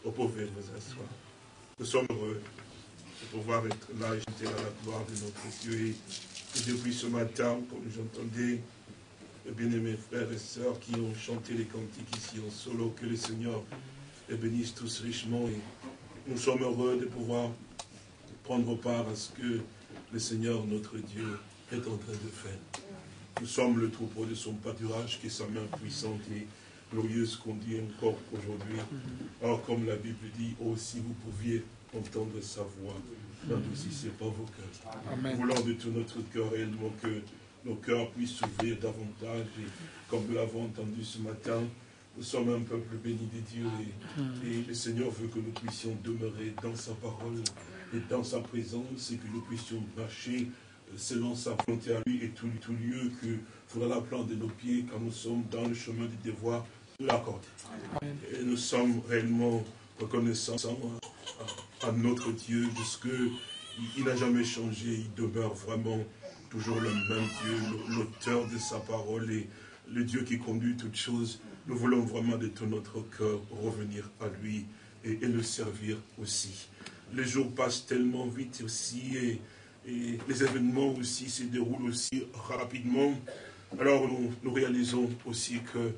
Vous pouvez vous asseoir. Nous sommes heureux de pouvoir être là et chanter à la gloire de notre Dieu. Et depuis ce matin, comme j'entendais les bien-aimés frères et sœurs qui ont chanté les cantiques ici en solo, que le Seigneur les bénisse tous richement. Et nous sommes heureux de pouvoir prendre part à ce que le Seigneur, notre Dieu, est en train de faire. Nous sommes le troupeau de son pâturage, que sa main puissante et glorieuse conduit encore aujourd'hui. Alors, comme la Bible dit, oh, si vous pouviez entendre sa voix, n'endurcissez pas vos cœurs. Nous voulons de tout notre cœur réellement que nos cœurs puissent s'ouvrir davantage. Et comme nous l'avons entendu ce matin, nous sommes un peuple béni de Dieu et le Seigneur veut que nous puissions demeurer dans sa parole et dans sa présence et que nous puissions marcher selon sa volonté à lui et tout lieu que faudra la plante de nos pieds quand nous sommes dans le chemin du devoir de l'accorder. Et nous sommes réellement reconnaissants à notre Dieu de ce qu'il n'a jamais changé, il demeure vraiment toujours le même Dieu, l'auteur de sa parole et le Dieu qui conduit toutes choses. Nous voulons vraiment de tout notre cœur revenir à lui et le servir aussi. Les jours passent tellement vite aussi et les événements aussi se déroulent aussi rapidement. Alors nous réalisons aussi que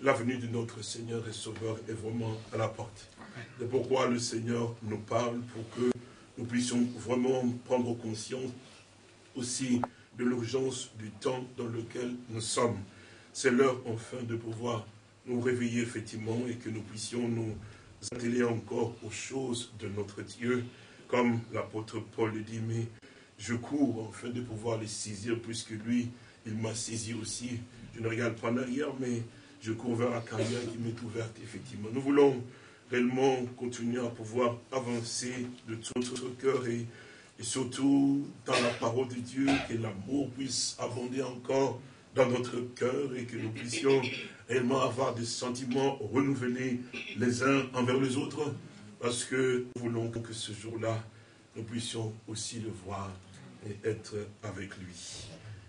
l'avenue de notre Seigneur et Sauveur est vraiment à la porte. C'est pourquoi le Seigneur nous parle pour que nous puissions vraiment prendre conscience aussi de l'urgence du temps dans lequel nous sommes. C'est l'heure enfin de pouvoir nous réveiller effectivement et que nous puissions nous atteler encore aux choses de notre Dieu, comme l'apôtre Paul le dit, mais je cours afin de pouvoir les saisir, puisque lui, il m'a saisi aussi. Je ne regarde pas en arrière, mais je cours vers la carrière qui m'est ouverte, effectivement. Nous voulons réellement continuer à pouvoir avancer de tout notre cœur et surtout dans la parole de Dieu, que l'amour puisse abonder encore dans notre cœur et que nous puissions réellement avoir des sentiments renouvelés les uns envers les autres, parce que nous voulons que ce jour-là, nous puissions aussi le voir et être avec lui.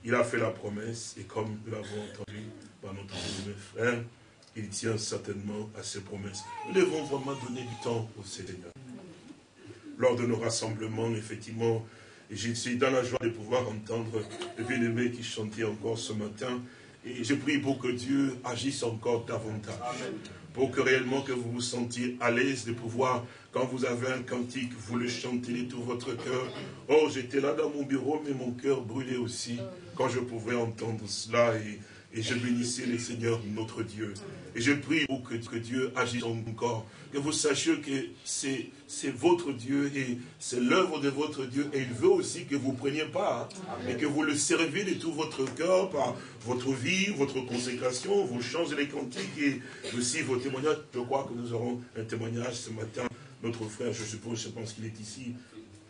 Il a fait la promesse et comme nous l'avons entendu par notre frère, il tient certainement à ses promesses. Nous devons vraiment donner du temps au Seigneur. Lors de nos rassemblements, effectivement, et je suis dans la joie de pouvoir entendre le bien-aimé qui chantait encore ce matin. Et je prie pour que Dieu agisse encore davantage. Pour que réellement que vous vous sentiez à l'aise de pouvoir, quand vous avez un cantique, vous le chantez de tout votre cœur. Oh, j'étais là dans mon bureau, mais mon cœur brûlait aussi quand je pouvais entendre cela et je bénissais le Seigneur notre Dieu. Et je prie pour que Dieu agisse encore. Que vous sachiez que c'est votre Dieu et c'est l'œuvre de votre Dieu. Et il veut aussi que vous preniez part et que vous le servez de tout votre cœur par votre vie, votre consécration, vos chants et les cantiques et aussi vos témoignages. Je crois que nous aurons un témoignage ce matin. Notre frère, je pense qu'il est ici.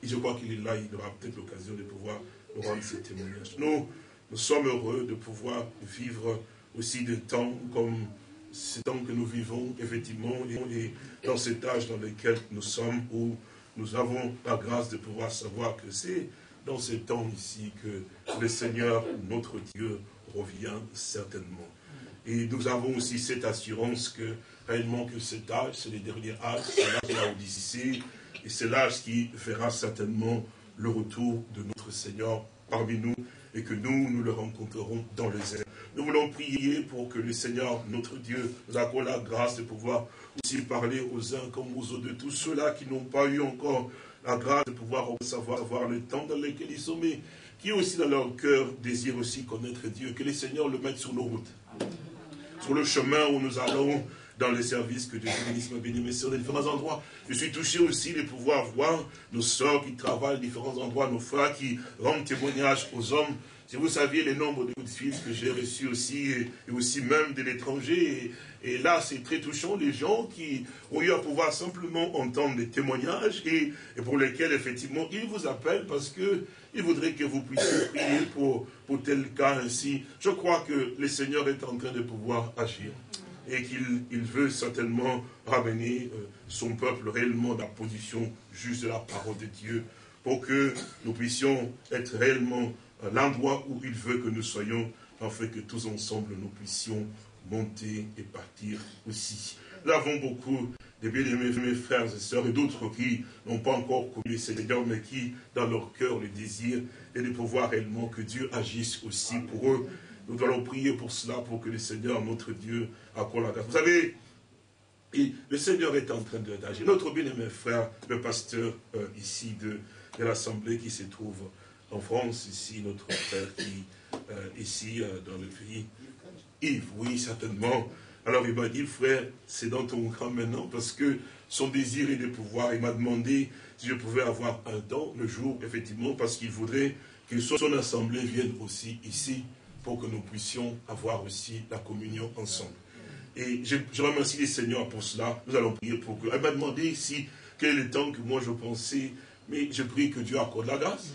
Et je crois qu'il est là. Il aura peut-être l'occasion de pouvoir nous rendre ce témoignage. Nous sommes heureux de pouvoir vivre aussi des temps comme ces temps que nous vivons, effectivement, et dans cet âge dans lequel nous sommes, où nous avons la grâce de pouvoir savoir que c'est dans ces temps ici que le Seigneur, notre Dieu, revient certainement. Et nous avons aussi cette assurance que, réellement, que cet âge, c'est le dernier âge, c'est l'âge de la Odyssée, et c'est l'âge qui verra certainement le retour de notre Seigneur parmi nous, et que nous le rencontrerons dans les airs. Nous voulons prier pour que le Seigneur, notre Dieu, nous accorde la grâce de pouvoir aussi parler aux uns comme aux autres, de tous ceux-là qui n'ont pas eu encore la grâce de pouvoir savoir avoir le temps dans lequel ils sont, mais qui aussi dans leur cœur désirent aussi connaître Dieu, que le Seigneur le mette sur nos routes, sur le chemin où nous allons, dans les services que Dieu bénisse, ma béni, mes sœurs, dans différents endroits. Je suis touché aussi de pouvoir voir nos sœurs qui travaillent dans différents endroits, nos frères qui rendent témoignage aux hommes. Si vous saviez le nombre de coups de fil que j'ai reçus aussi, et aussi même de l'étranger, et là c'est très touchant, les gens qui ont eu à pouvoir simplement entendre des témoignages, et pour lesquels effectivement ils vous appellent parce qu'ils voudraient que vous puissiez prier pour tel cas ainsi. Je crois que le Seigneur est en train de pouvoir agir. Et qu'il veut certainement ramener son peuple réellement dans la position juste de la parole de Dieu, pour que nous puissions être réellement à l'endroit où il veut que nous soyons, afin que tous ensemble nous puissions monter et partir aussi. Nous avons beaucoup de bien-aimés mes frères et sœurs et d'autres qui n'ont pas encore connu le Seigneur, mais qui, dans leur cœur, le désir et de pouvoir réellement que Dieu agisse aussi pour eux. Nous allons prier pour cela, pour que le Seigneur, notre Dieu, accorde la grâce. Vous savez, le Seigneur est en train d'agir. Notre bien-aimé frère, le pasteur ici de l'Assemblée qui se trouve en France, ici, notre frère qui, ici, dans le pays, Yves, oui, certainement. Alors il m'a dit, frère, c'est dans ton camp maintenant, parce que son désir est de pouvoir, il m'a demandé si je pouvais avoir un don le jour, effectivement, parce qu'il voudrait que son assemblée vienne aussi ici, pour que nous puissions avoir aussi la communion ensemble. Et je remercie les Seigneurs pour cela, nous allons prier pour que... Elle m'a demandé ici quel est le temps que moi je pensais, mais je prie que Dieu accorde la grâce,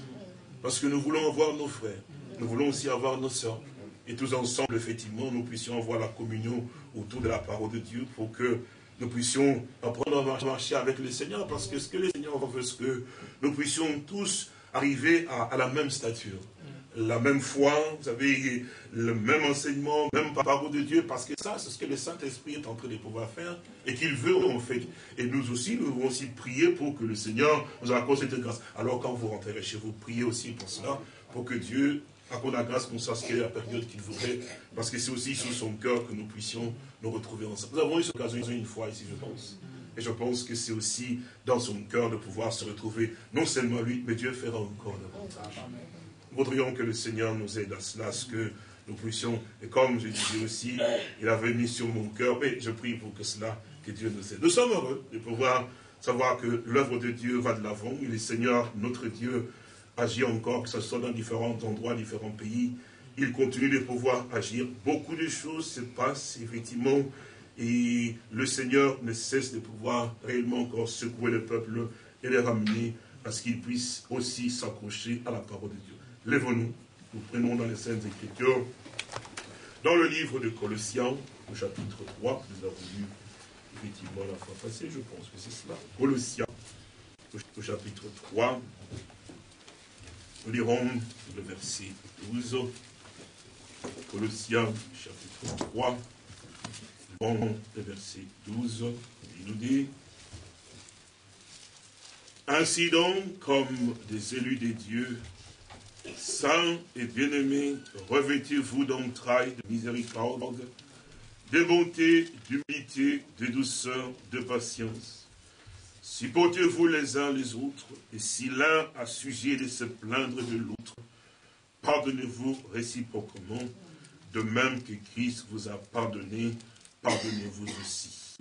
parce que nous voulons avoir nos frères, nous voulons aussi avoir nos sœurs. Et tous ensemble, effectivement, nous puissions avoir la communion autour de la parole de Dieu pour que nous puissions apprendre à marcher avec le Seigneur. Parce que ce que le Seigneur veut, c'est que nous puissions tous arriver à la même stature. La même foi, vous savez, le même enseignement, même parole de Dieu. Parce que ça, c'est ce que le Saint-Esprit est en train de pouvoir faire et qu'il veut en fait. Et nous aussi, nous devons aussi prier pour que le Seigneur nous accorde cette grâce. Alors quand vous rentrez chez vous, priez aussi pour cela, pour que Dieu accorde la grâce qu'on sache quelle est la période qu'il voudrait, parce que c'est aussi sur son cœur que nous puissions nous retrouver ensemble. Nous avons eu cette occasion une fois ici, je pense. Et je pense que c'est aussi dans son cœur de pouvoir se retrouver, non seulement lui, mais Dieu fera encore davantage. Nous voudrions que le Seigneur nous aide à cela, ce que nous puissions, et comme je disais aussi, il avait mis sur mon cœur, mais je prie pour que cela, que Dieu nous aide. Nous sommes heureux de pouvoir savoir que l'œuvre de Dieu va de l'avant, et le Seigneur, notre Dieu, agit encore, que ce soit dans différents endroits, différents pays. Il continue de pouvoir agir. Beaucoup de choses se passent, effectivement, et le Seigneur ne cesse de pouvoir réellement encore secouer le peuple et les ramener à ce qu'ils puissent aussi s'accrocher à la parole de Dieu. Lèvons-nous, nous prenons dans les Saintes Écritures, dans le livre de Colossiens, au chapitre 3, nous avons lu effectivement la fois passée, je pense que c'est cela. Colossiens, au chapitre 3, nous lirons le verset 12, Colossiens chapitre 3, nous lirons le verset 12, il nous dit, « Ainsi donc, comme des élus des dieux, saints et bien-aimés, revêtez-vous d'entrailles de miséricorde, de bonté, d'humilité, de douceur, de patience. Supportez-vous les uns les autres, et si l'un a sujet de se plaindre de l'autre, pardonnez-vous réciproquement, de même que Christ vous a pardonné, pardonnez-vous aussi.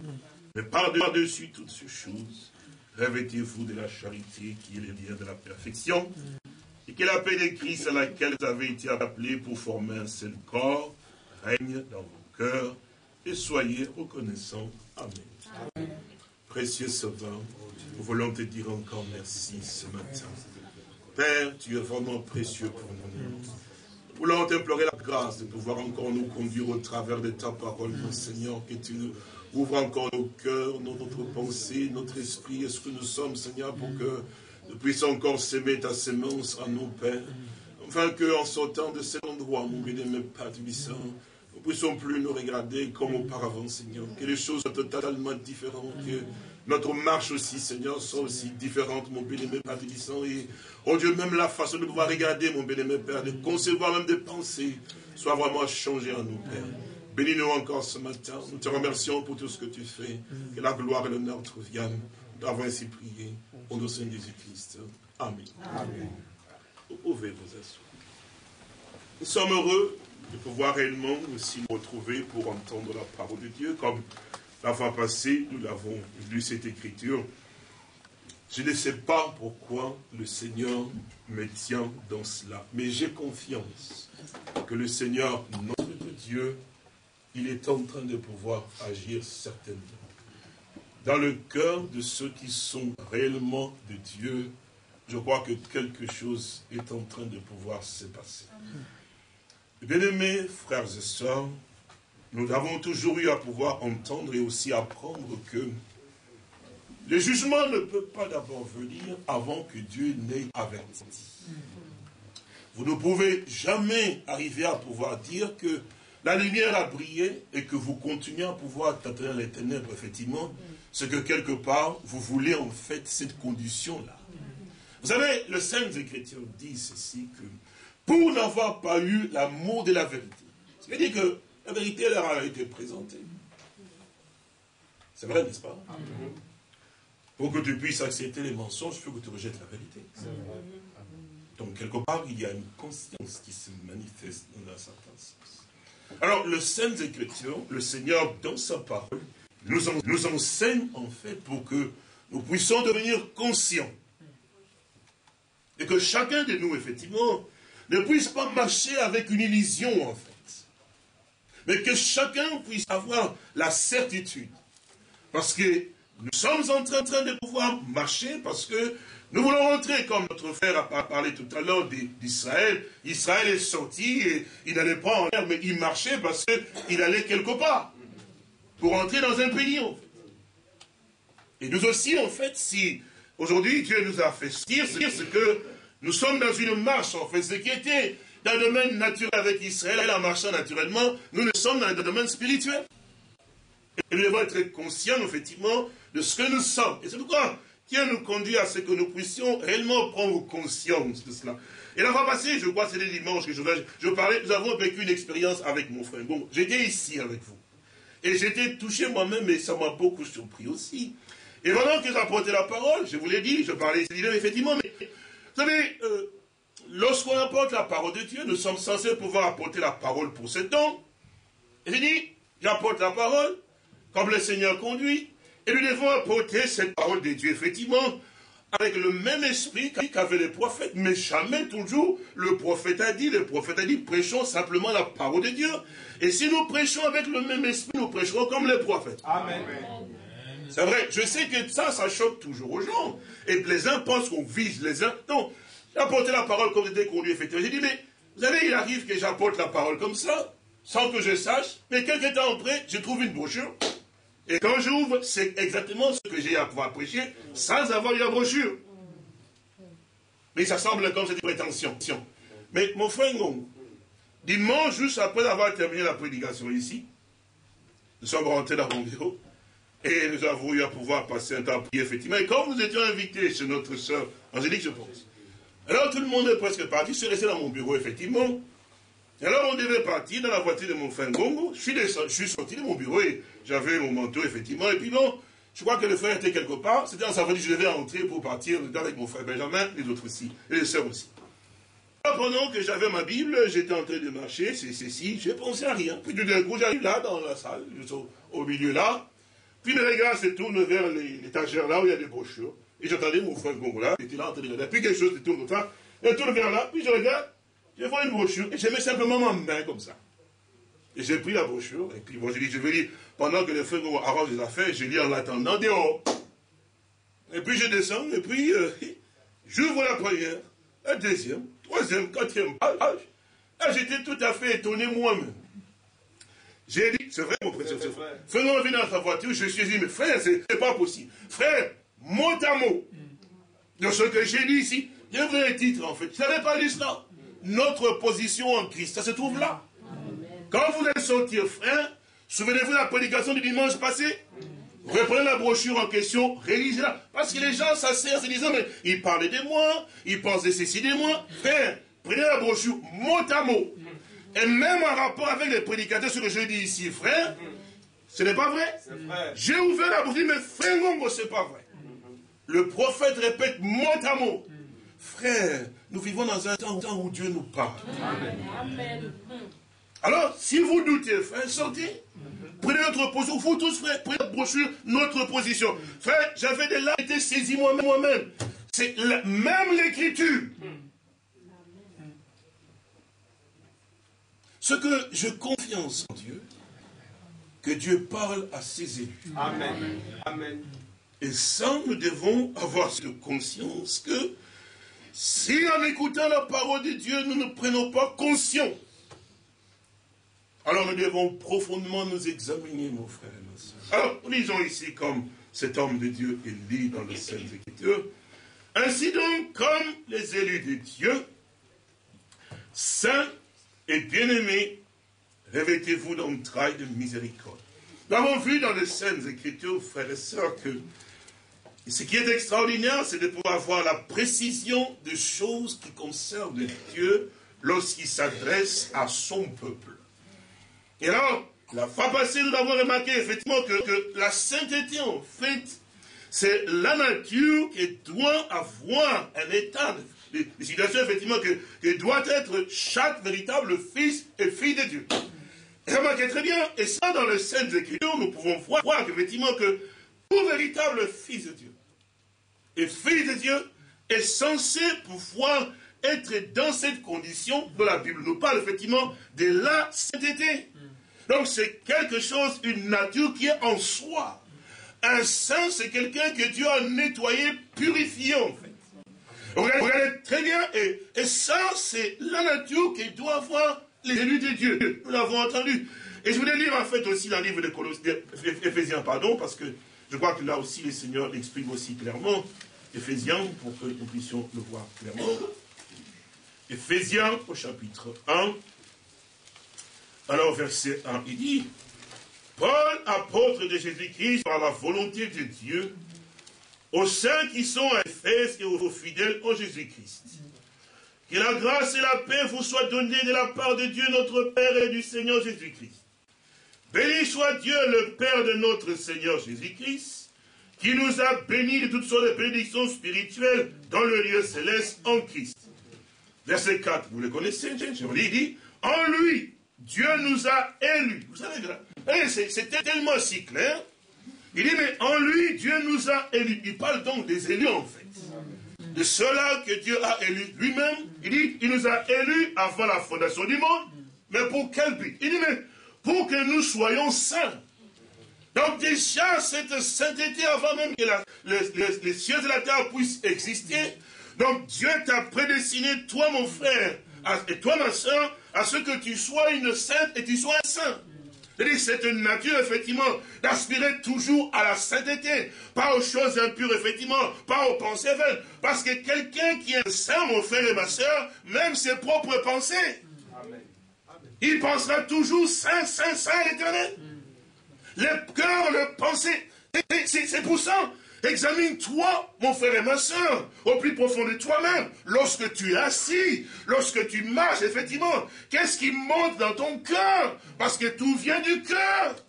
Mais par-dessus toutes ces choses, revêtez-vous de la charité qui est le lien de la perfection, et que la paix de Christ à laquelle vous avez été appelés pour former un seul corps, règne dans vos cœurs, et soyez reconnaissants. Amen. Précieux Sauveur, nous voulons te dire encore merci ce matin. Père, tu es vraiment précieux pour nous. Nous voulons t'implorer la grâce de pouvoir encore nous conduire au travers de ta parole, mon Seigneur, que tu nous ouvres encore nos cœurs, notre pensée, notre esprit, et ce que nous sommes, Seigneur, pour que nous puissions encore s'aimer ta sémence en nous, Père. Afin qu'en sortant de cet endroit, mon bien-aimé Père Tubissant, nous ne puissions plus nous regarder comme auparavant, Seigneur. Que les choses soient totalement différentes, que notre marche aussi, Seigneur, soit aussi différente, mon bien-aimé Père Tubissant. Et, oh Dieu, même la façon de pouvoir regarder, mon bien-aimé Père, de concevoir même des pensées, soit vraiment changée en nous, Père. Bénis-nous encore ce matin. Nous te remercions pour tout ce que tu fais. Que la gloire et l'honneur te reviennent. Nous avons ainsi prié. Au nom de Jésus-Christ. Amen. Amen. Vous pouvez vous asseoir. Nous sommes heureux de pouvoir réellement aussi nous retrouver pour entendre la parole de Dieu. Comme la fois passée, nous l'avons lu cette écriture. Je ne sais pas pourquoi le Seigneur me tient dans cela. Mais j'ai confiance que le Seigneur, notre Dieu, il est en train de pouvoir agir certainement. Dans le cœur de ceux qui sont réellement de Dieu, je crois que quelque chose est en train de pouvoir se passer. Bien-aimés, frères et sœurs, nous avons toujours eu à pouvoir entendre et aussi apprendre que le jugement ne peut pas d'abord venir avant que Dieu n'ait averti. Vous ne pouvez jamais arriver à pouvoir dire que la lumière a brillé et que vous continuez à pouvoir t'atteindre les ténèbres, effectivement, c'est que quelque part, vous voulez en fait cette condition-là. Vous savez, le Saintes Écritures dit ceci, que pour n'avoir pas eu l'amour de la vérité, c'est-à-dire que la vérité leur a été présentée. C'est vrai, n'est-ce pas? Pour que tu puisses accepter les mensonges, il faut que tu rejettes la vérité. Donc, quelque part, il y a une conscience qui se manifeste dans un certain sens. Alors, le Saintes Écritures, le Seigneur, dans sa parole, nous enseigne, en fait, pour que nous puissions devenir conscients. Et que chacun de nous, effectivement, ne puisse pas marcher avec une illusion, en fait. Mais que chacun puisse avoir la certitude. Parce que nous sommes en train de pouvoir marcher, parce que nous voulons rentrer, comme notre frère a parlé tout à l'heure d'Israël. Israël est sorti et il n'allait pas en l'air, mais il marchait parce qu'il allait quelque part. Pour entrer dans un pays, en fait. Et nous aussi, en fait, si aujourd'hui Dieu nous a fait sortir, c'est que nous sommes dans une marche, en fait. Ce qui était dans le domaine naturel avec Israël, en marchant naturellement, nous sommes dans le domaine spirituel. Et nous devons être conscients, effectivement, de ce que nous sommes. Et c'est pourquoi Dieu nous conduit à ce que nous puissions réellement prendre conscience de cela. Et la fois passée, je crois que c'était dimanche que je parlais, nous avons vécu une expérience avec mon frère. Bon, j'étais ici avec vous. Et j'étais touché moi-même, mais ça m'a beaucoup surpris aussi. Et pendant que j'apportais la parole, je vous l'ai dit, je parlais ici, effectivement, mais vous savez, lorsqu'on apporte la parole de Dieu, nous sommes censés pouvoir apporter la parole pour ce temps. Et j'ai dit, j'apporte la parole, comme le Seigneur conduit, et nous devons apporter cette parole de Dieu, effectivement, avec le même esprit qu'avaient les prophètes, mais jamais toujours le prophète a dit, prêchons simplement la parole de Dieu. Et si nous prêchons avec le même esprit, nous prêcherons comme les prophètes. Amen. C'est vrai, je sais que ça choque toujours aux gens. Et les uns pensent qu'on vise les uns. Non, j'apportais la parole comme c'était conduit, effectivement. J'ai dit, mais vous savez, il arrive que j'apporte la parole comme ça, sans que je sache, mais quelques temps après, je trouve une brochure. Et quand j'ouvre, c'est exactement ce que j'ai à pouvoir prêcher, sans avoir eu la brochure. Mais ça semble comme cette prétention. Mais mon frère Ngong, dimanche, juste après avoir terminé la prédication ici, nous sommes rentrés dans mon bureau, et nous avons eu à pouvoir passer un temps à prier, effectivement. Et comme nous étions invités chez notre sœur Angélique, je pense. Alors tout le monde est presque parti, je suis resté dans mon bureau, effectivement. Et alors on devait partir dans la voiture de mon frère Ngongo. Je suis sorti de mon bureau et j'avais mon manteau, effectivement. Et puis bon, je crois que le frère était quelque part. C'était dans sa voiture, je devais entrer pour partir avec mon frère Benjamin, les autres aussi, et les sœurs aussi. Alors, pendant que j'avais ma Bible, j'étais en train de marcher, c'est ceci, je pensais à rien. Puis d'un coup, j'arrive là, dans la salle, juste au milieu là. Puis le regard se tourne vers l'étagère là où il y a des brochures. Et j'entendais mon frère Ngongo là, il était là en train de regarder. Puis quelque chose se tourne comme ça, il tourne vers là, puis je regarde. Je vois une brochure et je mets simplement ma main comme ça. Et j'ai pris la brochure et puis bon, j'ai dit, je vais lire. Pendant que le frère arrange les affaires, je lis en l'attendant dehors. Et puis je descends et puis j'ouvre la première, la deuxième, troisième, quatrième page. Là, j'étais tout à fait étonné moi-même. J'ai dit, c'est vrai mon frère, c'est vrai. Frère, venu dans sa voiture, je suis dit, mais frère, c'est pas possible. Frère, mot à mot, de ce que j'ai dit ici, il y a un vrai titre en fait. Je n'avais pas lu cela. Notre position en Christ, ça se trouve là. Amen. Quand vous allez sortir, frère, souvenez-vous de la prédication du dimanche passé. Reprenez la brochure en question, réalisez-la. Parce que les gens s'assèrent en se disant, mais ils parlaient de moi, ils pensent de ceci de moi. Frère, prenez la brochure mot à mot. Et même en rapport avec les prédicateurs, ce que je dis ici, frère, ce n'est pas vrai. J'ai ouvert la brochure, mais frère Ngongo, ce n'est pas vrai. Le prophète répète mot à mot. Frère, nous vivons dans un temps où Dieu nous parle. Amen. Alors, si vous doutez, frère, sortez. Prenez notre position. Vous tous, frère, prenez notre brochure, notre position. Frère, j'avais des larmes, été saisi moi-même. C'est même l'écriture. Ce que je confiance en Dieu, que Dieu parle à ses élus. Amen. Amen. Et ça, nous devons avoir cette conscience que si en écoutant la parole de Dieu, nous ne prenons pas conscience, alors nous devons profondément nous examiner, mon frère et ma soeur. Alors, lisons ici comme cet homme de Dieu est lit dans les Saintes Écritures. Ainsi donc, comme les élus de Dieu, saints et bien-aimés, revêtez-vous d'entrailles de miséricorde. Nous avons vu dans les Saintes Écritures, frères et sœurs, que ce qui est extraordinaire, c'est de pouvoir avoir la précision des choses qui concernent Dieu lorsqu'il s'adresse à son peuple. Et alors, la fois passée, nous avons remarqué effectivement que la sainteté, en fait, c'est la nature qui doit avoir un état de situation, effectivement, que doit être chaque véritable fils et fille de Dieu. Et remarquez très bien, et ça, dans les Saintes Écritures, nous pouvons voir qu'effectivement, que tout véritable fils de Dieu et fille de Dieu est censé pouvoir être dans cette condition dont la Bible nous parle, effectivement, de la sainteté. Donc, c'est quelque chose, une nature qui est en soi. Un saint, c'est quelqu'un que Dieu a nettoyé, purifié, en fait. Regardez très bien, et ça, c'est la nature qui doit avoir les élus de Dieu. Nous l'avons entendu. Et je voulais lire, en fait, aussi dans le livre d'Éphésiens, parce que je crois que là aussi, le Seigneur l'exprime aussi clairement. Éphésiens, pour que nous puissions le voir clairement. Éphésiens, au chapitre 1. Alors, verset 1, il dit, Paul, apôtre de Jésus-Christ, par la volonté de Dieu, aux saints qui sont à Éphèse et aux fidèles en Jésus-Christ. Que la grâce et la paix vous soient données de la part de Dieu notre Père et du Seigneur Jésus-Christ. Béni soit Dieu, le Père de notre Seigneur Jésus-Christ, qui nous a bénis de toutes sortes de bénédictions spirituelles dans le lieu céleste en Christ. Verset 4, vous le connaissez, il dit, en lui, Dieu nous a élus. Vous savez, c'était tellement si clair. Il dit, mais en lui, Dieu nous a élus. Il parle donc des élus, en fait. De ceux-là que Dieu a élus lui-même. Il dit, il nous a élus avant la fondation du monde. Mais pour quel but? Il dit, mais pour que nous soyons saints. Donc déjà, cette sainteté, avant même que les cieux et la terre puissent exister, donc Dieu t'a prédestiné, toi mon frère, et toi ma soeur, à ce que tu sois une sainte et tu sois un saint. C'est une nature, effectivement, d'aspirer toujours à la sainteté, pas aux choses impures, effectivement, pas aux pensées vaines. Parce que quelqu'un qui est saint, mon frère et ma soeur, même ses propres pensées, il pensera toujours saint, saint, saint, l'éternel. Le cœur, le pensée, c'est pour ça. Examine-toi, mon frère et ma soeur, au plus profond de toi-même. Lorsque tu es assis, lorsque tu marches, effectivement, qu'est-ce qui monte dans ton cœur? Parce que tout vient du cœur.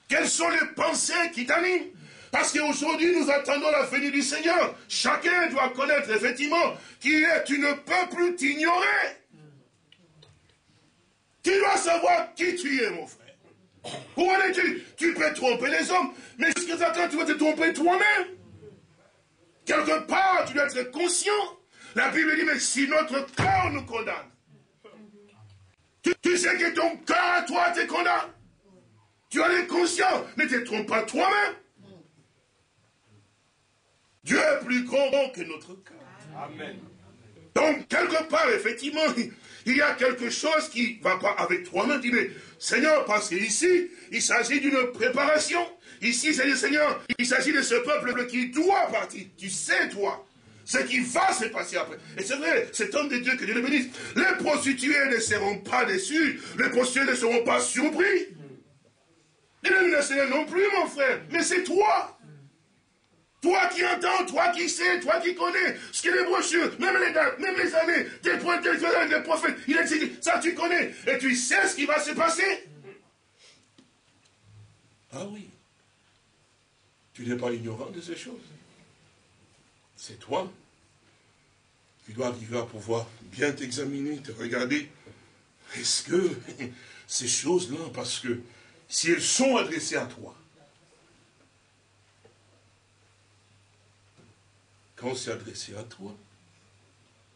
Quelles sont les pensées qui t'animent? Parce qu'aujourd'hui, nous attendons la venue du Seigneur. Chacun doit connaître, effectivement, qui est. Tu ne peux plus t'ignorer. Tu dois savoir qui tu es, mon frère. Où en es-tu? Tu peux tromper les hommes, mais ce que tu attends, tu vas te tromper toi-même. Quelque part, tu dois être conscient. La Bible dit, mais si notre cœur nous condamne, tu sais que ton cœur à toi te condamne. Tu en es conscient, ne te trompe pas toi-même. Dieu est plus grand que notre cœur. Amen. Donc, quelque part, effectivement, il y a quelque chose qui ne va pas avec toi-même. Tu dis, mais Seigneur, parce qu'ici, il s'agit d'une préparation. Ici, Seigneur, il s'agit de ce peuple qui doit partir. Tu sais, toi, ce qui va se passer après. Et c'est vrai, cet homme de Dieu, que Dieu le bénisse, les prostituées ne seront pas déçues, les prostituées ne seront pas surpris. Les Seigneur non plus, mon frère, mais c'est toi. Toi qui entends, toi qui sais, toi qui connais, ce qui est les brochures, même les dates, même les années, des points des prophètes, il a dit, ça tu connais, et tu sais ce qui va se passer. Ah oui. Tu n'es pas ignorant de ces choses. C'est toi qui dois arriver à pouvoir bien t'examiner, te regarder. Est-ce que ces choses-là, parce que si elles sont adressées à toi, quand c'est adressé à toi,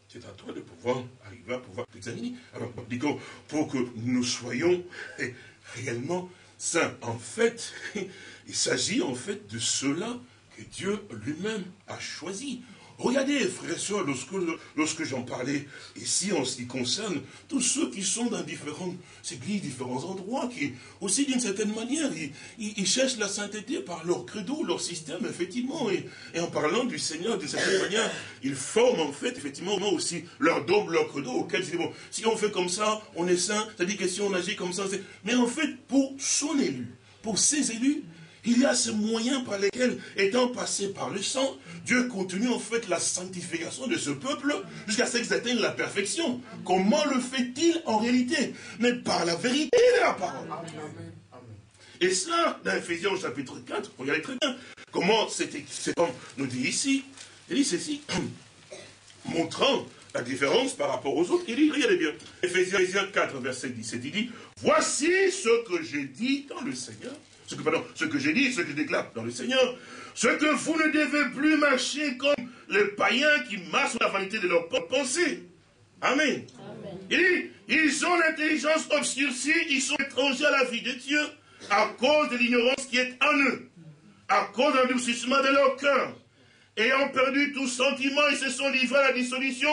c'est à toi de pouvoir arriver à pouvoir t'examiner. Alors, disons, pour que nous soyons réellement saints. En fait, il s'agit en fait de ceux-là que Dieu lui-même a choisi. Regardez, frères et sœurs, lorsque j'en parlais ici en ce qui concerne tous ceux qui sont dans différentes églises, différents endroits, qui aussi d'une certaine manière, ils cherchent la sainteté par leur credo, leur système, effectivement, et en parlant du Seigneur, d'une certaine manière, ils forment en fait, effectivement, aussi leur dogme, leur credo, auquel ils disent, bon, si on fait comme ça, on est saint, c'est-à-dire que si on agit comme ça, c'est... Mais en fait, pour son élu, pour ses élus, il y a ce moyen par lesquels, étant passé par le sang, Dieu continue en fait la sanctification de ce peuple jusqu'à ce qu'ils atteignent la perfection. Comment le fait-il en réalité? Mais par la vérité de la parole. Et cela, dans Ephésiens chapitre 4, regardez très bien comment cet homme nous dit ici. Il dit ceci, montrant la différence par rapport aux autres. Il dit, regardez bien, Ephésiens 4, verset 17, il dit, voici ce que j'ai dit dans le Seigneur. Ce que j'ai dit, ce que je déclare dans le Seigneur, ce que vous ne devez plus marcher comme les païens qui marchent sur la vanité de leurs pensées. Amen. Amen. Il dit, ils ont l'intelligence obscurcie, ils sont étrangers à la vie de Dieu à cause de l'ignorance qui est en eux, à cause de l'endurcissement de leur cœur. Ayant perdu tout sentiment, ils se sont livrés à la dissolution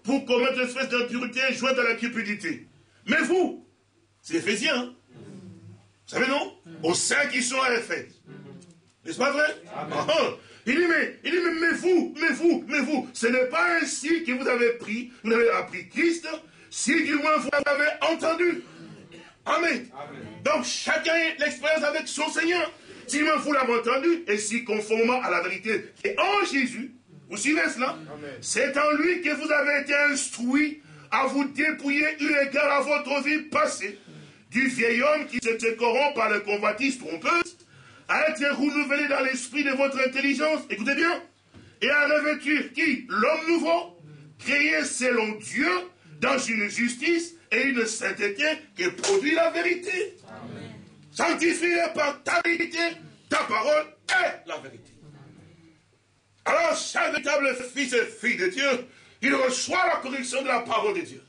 pour commettre une espèce d'impureté jointe à la cupidité. Mais vous, c'est Éphésiens, hein? Vous savez, non? Aux saints qui sont à Éphèse. N'est-ce pas vrai? Il dit, mais vous, ce n'est pas ainsi que vous avez appris Christ, si du moins vous l'avez entendu. Amen. Donc, chacun a l'expérience avec son Seigneur. Si du moins vous l'avez entendu, et si conformément à la vérité qui est en Jésus, vous suivez cela? C'est en lui que vous avez été instruits à vous dépouiller eu égard à votre vie passée, du vieil homme qui se corrompt par la convoitise trompeuse, à être renouvelé dans l'esprit de votre intelligence, écoutez bien, et à revêtir qui? L'homme nouveau, créé selon Dieu, dans une justice et une sainteté qui produit la vérité. Amen. Sanctifié par ta vérité, ta parole est la vérité. Alors, chaque véritable fils et fille de Dieu, il reçoit la correction de la parole de Dieu.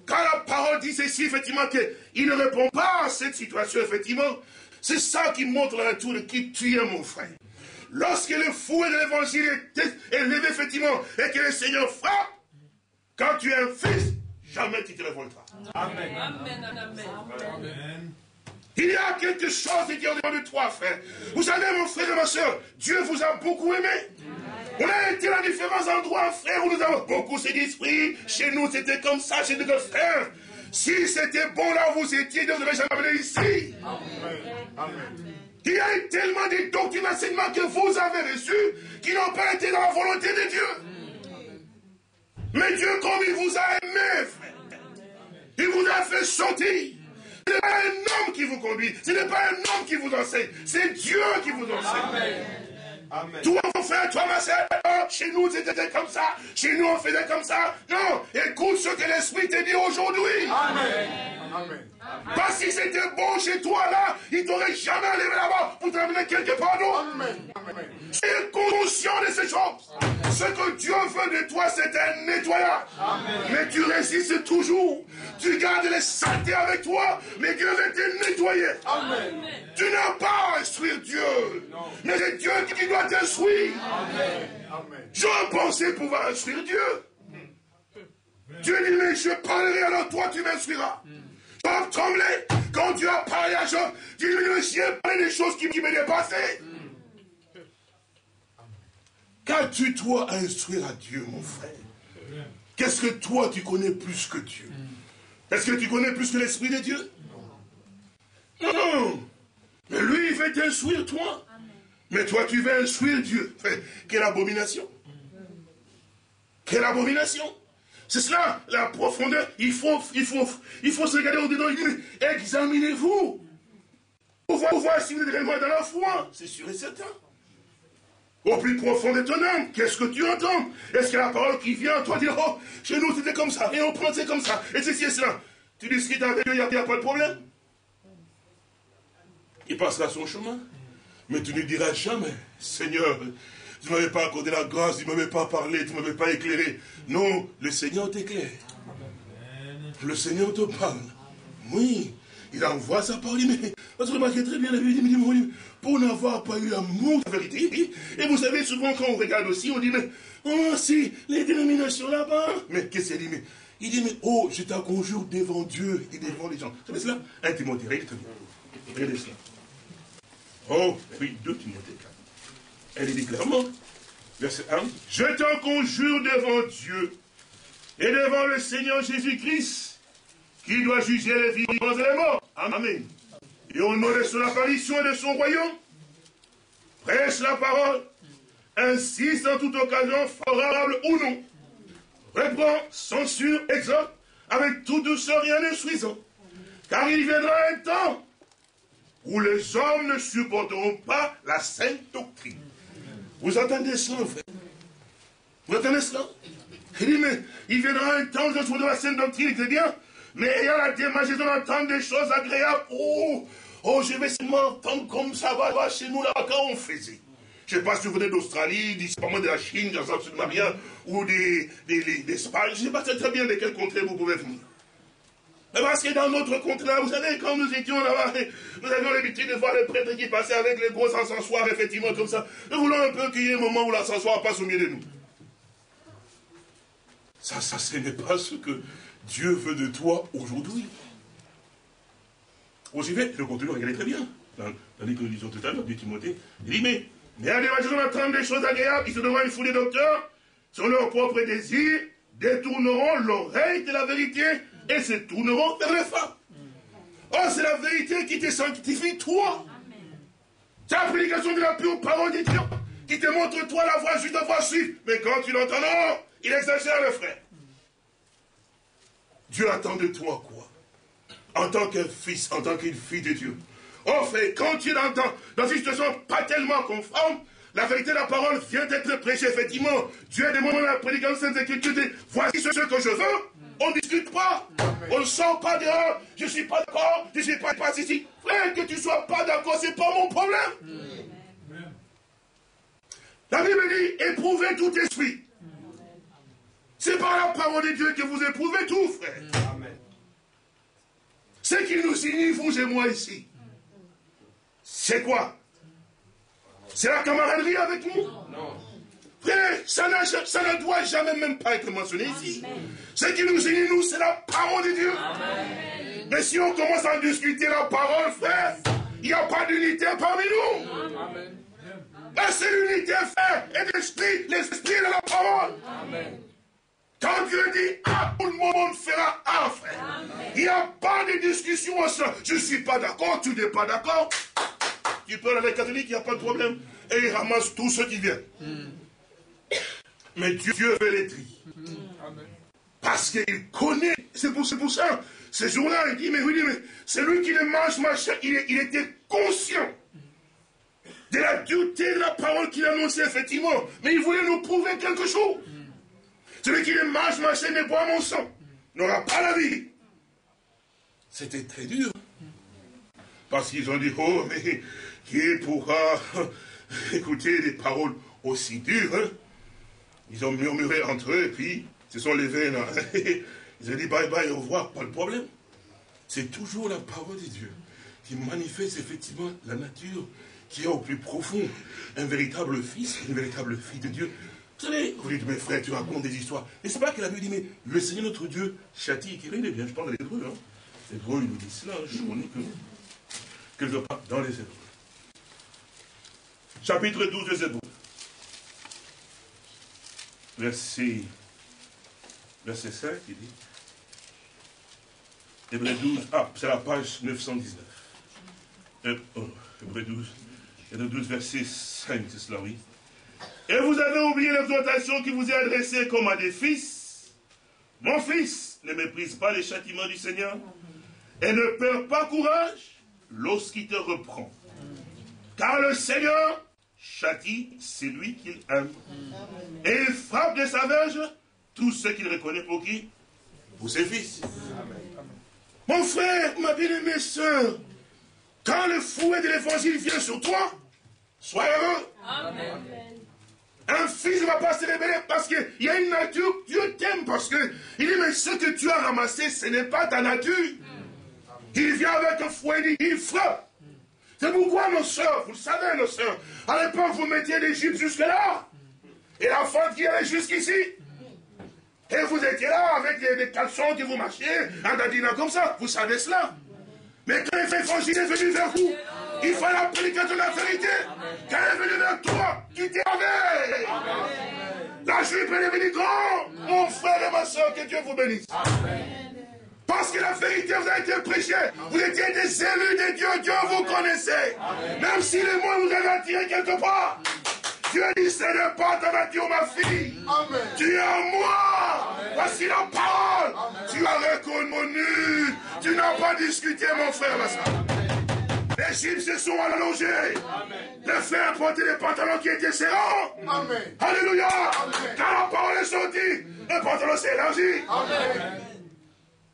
Quand la parole dit ceci, effectivement, qu'il ne répond pas à cette situation, effectivement, c'est ça qui montre la nature de qui tu es, mon frère. Lorsque le fouet de l'évangile est élevé, effectivement, et que le Seigneur frappe, quand tu es un fils, jamais tu te révolteras. Amen. Amen. Amen. Amen. Il y a quelque chose de Dieu de toi, frère. Vous savez, mon frère et ma soeur, Dieu vous a beaucoup aimé. On a été dans différents endroits, frère, où nous avons beaucoup ces esprits. Chez nous, c'était comme ça, chez nous, frères. Si c'était bon là où vous étiez, Dieu vous aurait jamais amené ici. Amen. Il y a eu tellement de doctrines d'enseignement que vous avez reçus qui n'ont pas été dans la volonté de Dieu. Mais Dieu, comme il vous a aimé, frère, il vous a fait sortir. Ce n'est pas un homme qui vous conduit, ce n'est pas un homme qui vous enseigne, c'est Dieu qui vous enseigne. Amen. Amen. Toi, mon frère, toi, ma soeur, chez nous, c'était comme ça, chez nous, on faisait comme ça. Non, écoute ce que l'Esprit te dit aujourd'hui. Amen. Amen. Parce que c'était bon chez toi, là, il t'aurait jamais enlevé là-bas pour t'amener quelque part d'autre. Sois conscient de ces choses. Amen. Ce que Dieu veut de toi, c'est un nettoyage. Amen. Mais tu résistes toujours. Tu gardes les saletés avec toi, mais Dieu veut te nettoyer. Amen. Tu n'as pas à instruire Dieu. Non. Mais c'est Dieu qui doit t'instruire. J'ai pensé pouvoir instruire Dieu. Dieu dit, mais je parlerai, alors toi tu m'instruiras. Job tremblait quand Dieu a parlé à Job. Dis-lui, j'ai parlé des choses qui me dépassaient. Qu'as-tu toi à instruire à Dieu, mon frère? Qu'est-ce que toi tu connais plus que Dieu? Est-ce que tu connais plus que l'Esprit de Dieu? Non. Mais lui, il veut t'instruire, toi. Mais toi, tu veux instruire Dieu. Quelle abomination. Quelle abomination. C'est cela, la profondeur. Il faut se regarder au-dedans. Examinez-vous. Pour voir si vous êtes réellement dans la foi. C'est sûr et certain. Au plus profond de ton âme, qu'est-ce que tu entends? Est-ce que la parole qui vient, toi, dire, oh, chez nous, c'était comme ça, et on prend, c'est comme ça, et ceci et cela. Tu discutes avec Dieu, il n'y a pas de problème. Il passera son chemin. Mais tu ne diras jamais, Seigneur, tu ne m'avais pas accordé la grâce, tu ne m'avais pas parlé, tu ne m'avais pas éclairé. Non, le Seigneur t'éclaire. Le Seigneur te parle. Oui. il envoie sa parole. Mais vous remarquez très bien la Bible, il dit, pour n'avoir pas eu l'amour de la vérité. Et vous savez, souvent quand on regarde aussi, on dit, mais, oh, si, les dénominations là-bas. Mais qu'est-ce qu'il dit, mais, il dit, mais, oh, je t'en conjure devant Dieu et devant les gens. Vous savez cela? 1 Timothée, regardez cela. Oh, oui, 2 Timothée 4. Elle dit clairement, verset 1, je t'en conjure devant Dieu et devant le Seigneur Jésus-Christ, qui doit juger les vivants et les morts. Amen. Et au nom de son apparition et de son royaume, prêche la parole, insiste en toute occasion, favorable ou non, reprend, censure, exhorte, avec toute douceur et en instruisant. Car il viendra un temps où les hommes ne supporteront pas la sainte doctrine. Vous entendez cela, frère? Vous entendez cela? Il dit, mais il viendra un temps où je trouve de la sainte doctrine, c'est bien, mais ayant la démagie d'entendre des choses agréables, oh, je vais seulement entendre comme ça va chez nous, là, quand on faisait. Je ne sais pas si vous venez d'Australie, pas moi de la Chine, j'en sais absolument rien, ou d'Espagne, je ne sais pas très bien de quel contrée vous pouvez venir. Mais parce que dans notre contrée, vous savez, quand nous étions là-bas, nous avions l'habitude de voir les prêtres qui passaient avec les gros encensoirs, effectivement, comme ça. Nous voulons un peu qu'il y ait un moment où l'encensoir passe au milieu de nous. Ça, ce n'est pas ce que Dieu veut de toi aujourd'hui. J'y vais, le contenu, regardez très bien. Dans les que nous disions tout à l'heure, du Timothée, il dit, mais à des gens entendent des choses agréables, ils se devront une foule de docteurs, sur leur propre désir, détourneront l'oreille de la vérité et se tourneront vers les femmes. Oh, c'est la vérité qui te sanctifie, toi. C'est la prédication de la pure parole de Dieu qui te montre, toi, la voie juste, la voie suivre. Mais quand tu l'entends, non, il exagère, le frère. Dieu attend de toi quoi? En tant qu'un fils, en tant qu'une fille de Dieu. Oh, frère, quand tu l'entends dans une situation pas tellement conforme, la vérité de la parole vient d'être prêchée, effectivement. Dieu demande à la prédication de Sainte Écriture, voici ce que je veux. On ne discute pas. On ne sort pas dehors. Je ne suis pas d'accord. Je ne suis pas ici. Frère, que tu ne sois pas d'accord, ce n'est pas mon problème. La Bible dit, éprouvez tout esprit. C'est par la parole de Dieu que vous éprouvez tout, frère. Ce qui nous unit, vous et moi ici, c'est quoi? C'est la camaraderie avec nous? Non. Frère, ça ne doit jamais même pas être mentionné ici. Ce qui nous unit, nous, c'est la parole de Dieu. Amen. Mais si on commence à discuter la parole, frère, il n'y a pas d'unité parmi nous. Amen. La seule unité, frère, est l'esprit de la parole. Amen. Quand Dieu dit A, tout le monde fera A, frère. Amen. Il n'y a pas de discussion ensemble. Je ne suis pas d'accord, tu n'es pas d'accord. Tu peux aller avec les catholiques, il n'y a pas de problème. Et ils ramassent tous ceux qui viennent. Mais Dieu veut les trier. Parce qu'il connaît. C'est pour ça. Ce jour-là, il dit, mais c'est lui qui le mange, machin. Il était conscient de la dureté de la parole qu'il annonçait, effectivement. Mais il voulait nous prouver quelque chose. Celui qui le mange, machin, et boit mon sang, n'aura pas la vie. C'était très dur. Parce qu'ils ont dit, oh, mais qui pourra écouter des paroles aussi dures, hein? Ils ont murmuré entre eux, et puis ils se sont levés là. Ils ont dit bye bye, au revoir, pas de problème. C'est toujours la parole de Dieu qui manifeste effectivement la nature qui est au plus profond. Un véritable fils, une véritable fille de Dieu. Vous savez, vous dites, mes frères, tu racontes des histoires. Et c'est pas que la Bible dit, mais le Seigneur notre Dieu châtie, qui est bien, je parle de l'hébreu, hein. L'hébreu, il nous dit cela, je connais que quelque part dans les hébreux. Chapitre 12 des Hébreux. Verset 5, il dit. Hébreux 12, c'est la page 919. Hébreux 12, verset 5, c'est cela, oui. Et vous avez oublié l'exhortation qui vous est adressée comme à des fils. Mon fils, ne méprise pas les châtiments du Seigneur et ne perds pas courage lorsqu'il te reprend. Car le Seigneur châtie celui qu'il aime. Et il frappe de sa verge tous ceux qu'il reconnaît pour qui? Pour ses fils. Mon frère, ma bien-aimée sœur, quand le fouet de l'évangile vient sur toi, sois heureux. Amen. Un fils ne va pas se révéler parce qu'il y a une nature, Dieu t'aime parce que il dit, mais ce que tu as ramassé, ce n'est pas ta nature. Il vient avec un fouet, il frappe. C'est pourquoi nos sœurs, vous le savez, nos sœurs, à l'époque, vous mettiez l'Égypte jusque-là. Et la fente qui allait jusqu'ici. Et vous étiez là avec des caleçons qui vous marchiez, un dadina comme ça. Vous savez cela. Mais quand l'évangile est venu vers vous, il fallait appliquer de la vérité. Quand elle est venue vers toi, tu t'y avais. La jupe est devenue grande. Mon frère et ma soeur, que Dieu vous bénisse. Parce que la vérité vous a été prêchée. Vous étiez des élus de Dieu. Dieu vous connaissait. Même si les mots vous avaient attiré quelque part. Dieu dit, ce n'est pas ta nature, ma fille. Amen. Tu es en moi. Amen. Voici la parole. Amen. Tu as reconnu. Tu n'as pas discuté, mon frère, ma soeur. Les Égyptiens se sont allongés. Les frères portaient des pantalons qui étaient serrants. Amen. Alléluia. Amen. Quand la parole est sortie, le pantalon s'est élargi. Amen.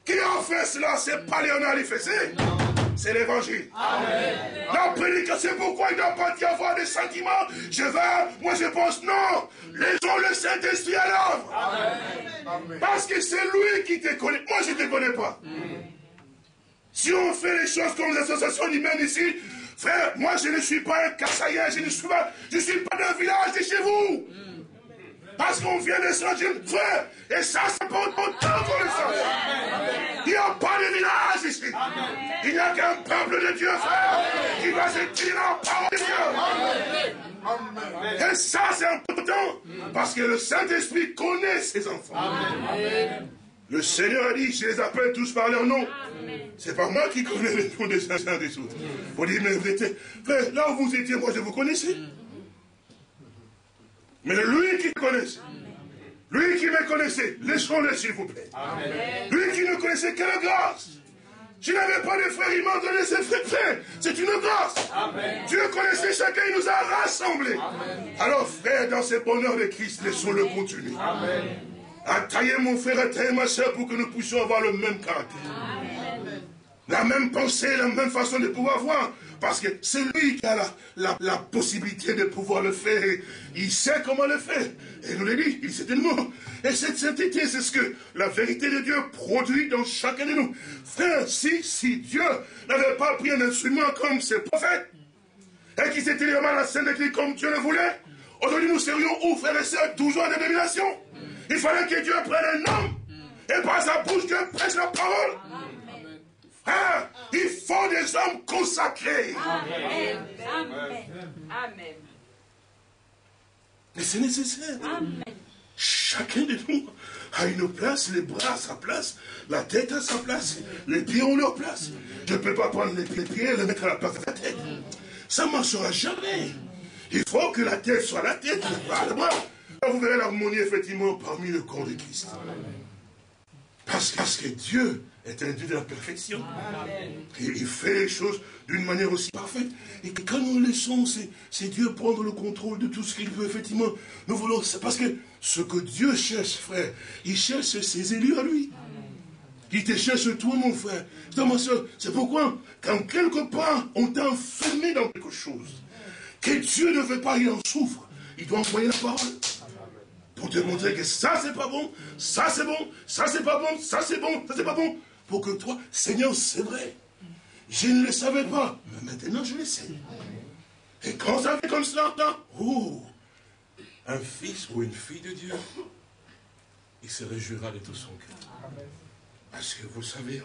Qui a fait cela? C'est pas Léonard Fessé. C'est l'évangile. La prédication, c'est pourquoi il ne doit pas y avoir des sentiments. Moi je pense, non. Laissons le Saint-Esprit à l'œuvre. Parce que c'est lui qui te connaît. Moi je ne te connais pas. Si on fait les choses comme les associations humaines ici, frère, moi je ne suis pas un Kassaïen, je ne suis pas d'un village de chez vous. Parce qu'on vient de changer, frère, et ça, c'est pas autant qu'on le sait. Il n'y a pas de village ici. Il n'y a qu'un peuple de Dieu, frère, qui va se tirer la parole de Dieu. Et ça, c'est important, parce que le Saint-Esprit connaît ses enfants. Le Seigneur a dit, je les appelle tous par leur nom. C'est pas moi qui connais les noms des uns et des autres. Vous dites, mais vous étiez, frère, là où vous étiez, moi je vous connaissais. Mais lui qui connaissait, lui qui me connaissait, laissons-le s'il vous plaît. Amen. Lui qui ne connaissait que la grâce. Je n'avais pas de frère, il m'a donné ses frères. C'est une grâce. Amen. Dieu connaissait chacun, il nous a rassemblés. Amen. Alors frère, dans ce bonheur de Christ, laissons-le continuer. Amen. À tailler mon frère, à tailler ma soeur pour que nous puissions avoir le même caractère. Amen. La même pensée, la même façon de pouvoir voir. Parce que c'est lui qui a la possibilité de pouvoir le faire. Il sait comment le faire. Et il nous l'a dit, il sait tellement. Et cette sainteté, c'est ce que la vérité de Dieu produit dans chacun de nous. Frère, si Dieu n'avait pas pris un instrument comme ses prophètes, et qu'il s'était vraiment la sainte église comme Dieu le voulait, aujourd'hui nous serions où, frères et sœurs, toujours en dénomination. Il fallait que Dieu prenne un homme, et par sa bouche, Dieu prêche la parole. Ah, il faut des hommes consacrés. Amen. Amen. Amen. Mais c'est nécessaire. Amen. Chacun de nous a une place, les bras à sa place, la tête à sa place, les pieds ont leur place. Je ne peux pas prendre les pieds et les mettre à la place de la tête. Ça ne marchera jamais. Il faut que la tête soit la tête, le bras, le bras. Là, vous verrez l'harmonie effectivement parmi le corps de Christ. Parce que Dieu est un Dieu de la perfection. Et il fait les choses d'une manière aussi parfaite. Et que quand nous laissons, c'est Dieu prendre le contrôle de tout ce qu'il veut, effectivement. Nous voulons, c'est parce que ce que Dieu cherche, frère, il cherche ses élus à lui. Il te cherche toi, mon frère. Ma soeur, c'est pourquoi, quand quelque part, on t'a enfermé dans quelque chose, que Dieu ne veut pas, il en souffre. Il doit envoyer la parole. Pour te montrer que ça c'est pas bon, ça c'est bon, ça c'est pas bon, ça c'est bon, ça c'est pas bon. Pour que toi, Seigneur, c'est vrai. Je ne le savais pas, mais maintenant je le sais. Et quand ça fait comme cela, un fils ou une fille de Dieu, il se réjouira de tout son cœur. Parce que vous savez,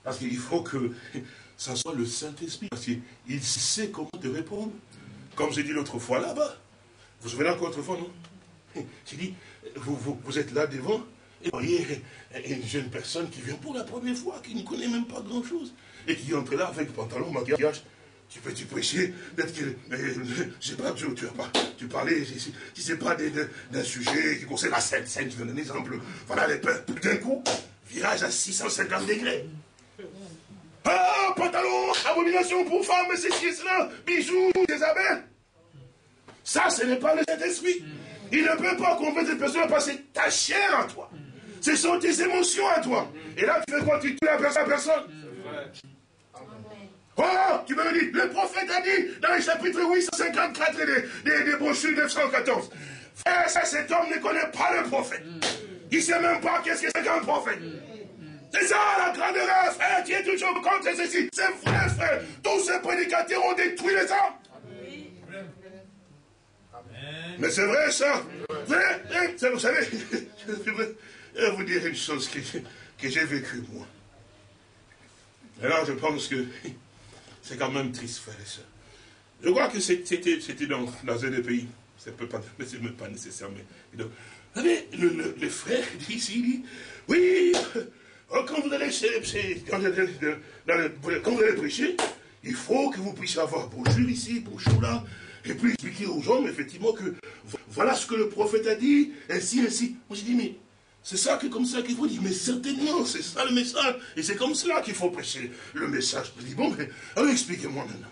parce qu'il faut que ça soit le Saint-Esprit, parce qu'il sait comment te répondre. Comme j'ai dit l'autre fois là-bas. Vous vous souvenez encore autrefois, non? J'ai dit, vous êtes là devant, et vous voyez une jeune personne qui vient pour la première fois, qui ne connaît même pas grand-chose, et qui entre là avec pantalon, maquillage. Tu peux prêcher, peut-être que, je sais pas, tu parlais, si c'est pas d'un sujet qui concerne la scène, je donne un exemple, voilà les peuples, d'un coup, virage à 650 degrés. Ah, pantalon, abomination pour femmes, c'est cela, bijoux, Isabelle. Ça, ce n'est pas le Saint-Esprit. Il ne peut pas convaincre cette personne parce que c'est ta chair à toi. Ce sont tes émotions à toi. Et là, tu fais quoi? Tu tues la personne. Oh, tu me dis, le prophète a dit dans le chapitre 854 des brochures 914. Frère, cet homme ne connaît pas le prophète. Il ne sait même pas qu'est-ce que c'est qu'un prophète. C'est ça la grande erreur, frère, tu es toujours contre ceci. C'est vrai, frère. Tous ces prédicateurs ont détruit les hommes. Mais c'est vrai ça. Vrai, vous savez, je vais vous dire une chose que j'ai vécue moi. Alors je pense que c'est quand même triste, frère et soeur. Je crois que c'était dans un des pays. C'est même pas nécessaire, mais donc, vous savez, le frère dit ici, il dit, oui, quand vous allez prêcher, il faut que vous puissiez avoir brochure ici, brochure là, et puis expliquer aux gens, effectivement, que voilà ce que le prophète a dit, ainsi. Moi, j'ai dit, mais c'est ça que comme ça qu'il faut dire, mais certainement, c'est ça le message, et c'est comme cela qu'il faut prêcher le message. Je dis, bon, mais alors expliquez-moi maintenant.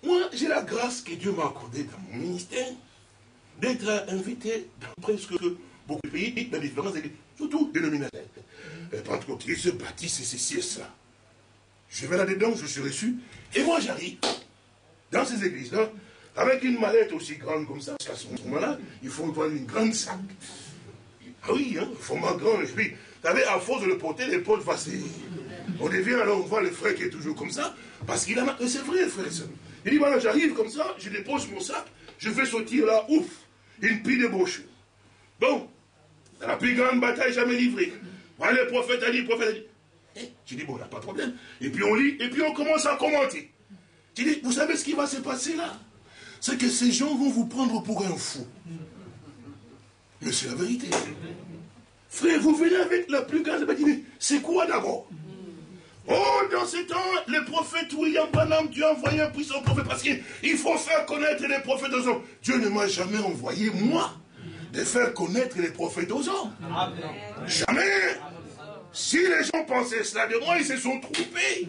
Moi, j'ai la grâce que Dieu m'a accordée dans mon ministère, d'être invité dans presque beaucoup de pays, dans différentes églises, surtout dénominateurs. Pentecôtistes, baptistes, et ceci et cela. Je vais là-dedans, je suis reçu, et moi j'arrive dans ces églises-là, avec une mallette aussi grande comme ça, parce qu'à ce moment-là, il faut prendre une grande sac. Ah oui, hein, format grand, et puis, vous savez, à force de le porter, les portes facile. On devient, alors on voit le frère qui est toujours comme ça, parce qu'il en a, c'est vrai, frère et soeur. Il dit, voilà, j'arrive comme ça, je dépose mon sac, je fais sortir là, ouf, une pile de brochures. Bon, la plus grande bataille jamais livrée. Voilà, le prophète a dit, j'ai dit, bon, il n'y a pas de problème. Et puis on lit, et puis on commence à commenter. J'ai dit, vous savez ce qui va se passer là? C'est que ces gens vont vous prendre pour un fou. Mais c'est la vérité. Frère, vous venez avec la plus grande bataille. C'est quoi d'abord? Oh, dans ce temps, le prophète William Branham, Dieu a envoyé un puissant prophète parce qu'il faut faire connaître les prophètes aux hommes. Dieu ne m'a jamais envoyé, moi, de faire connaître les prophètes aux hommes. Amen. Jamais. Si les gens pensaient cela de moi, ils se sont trompés.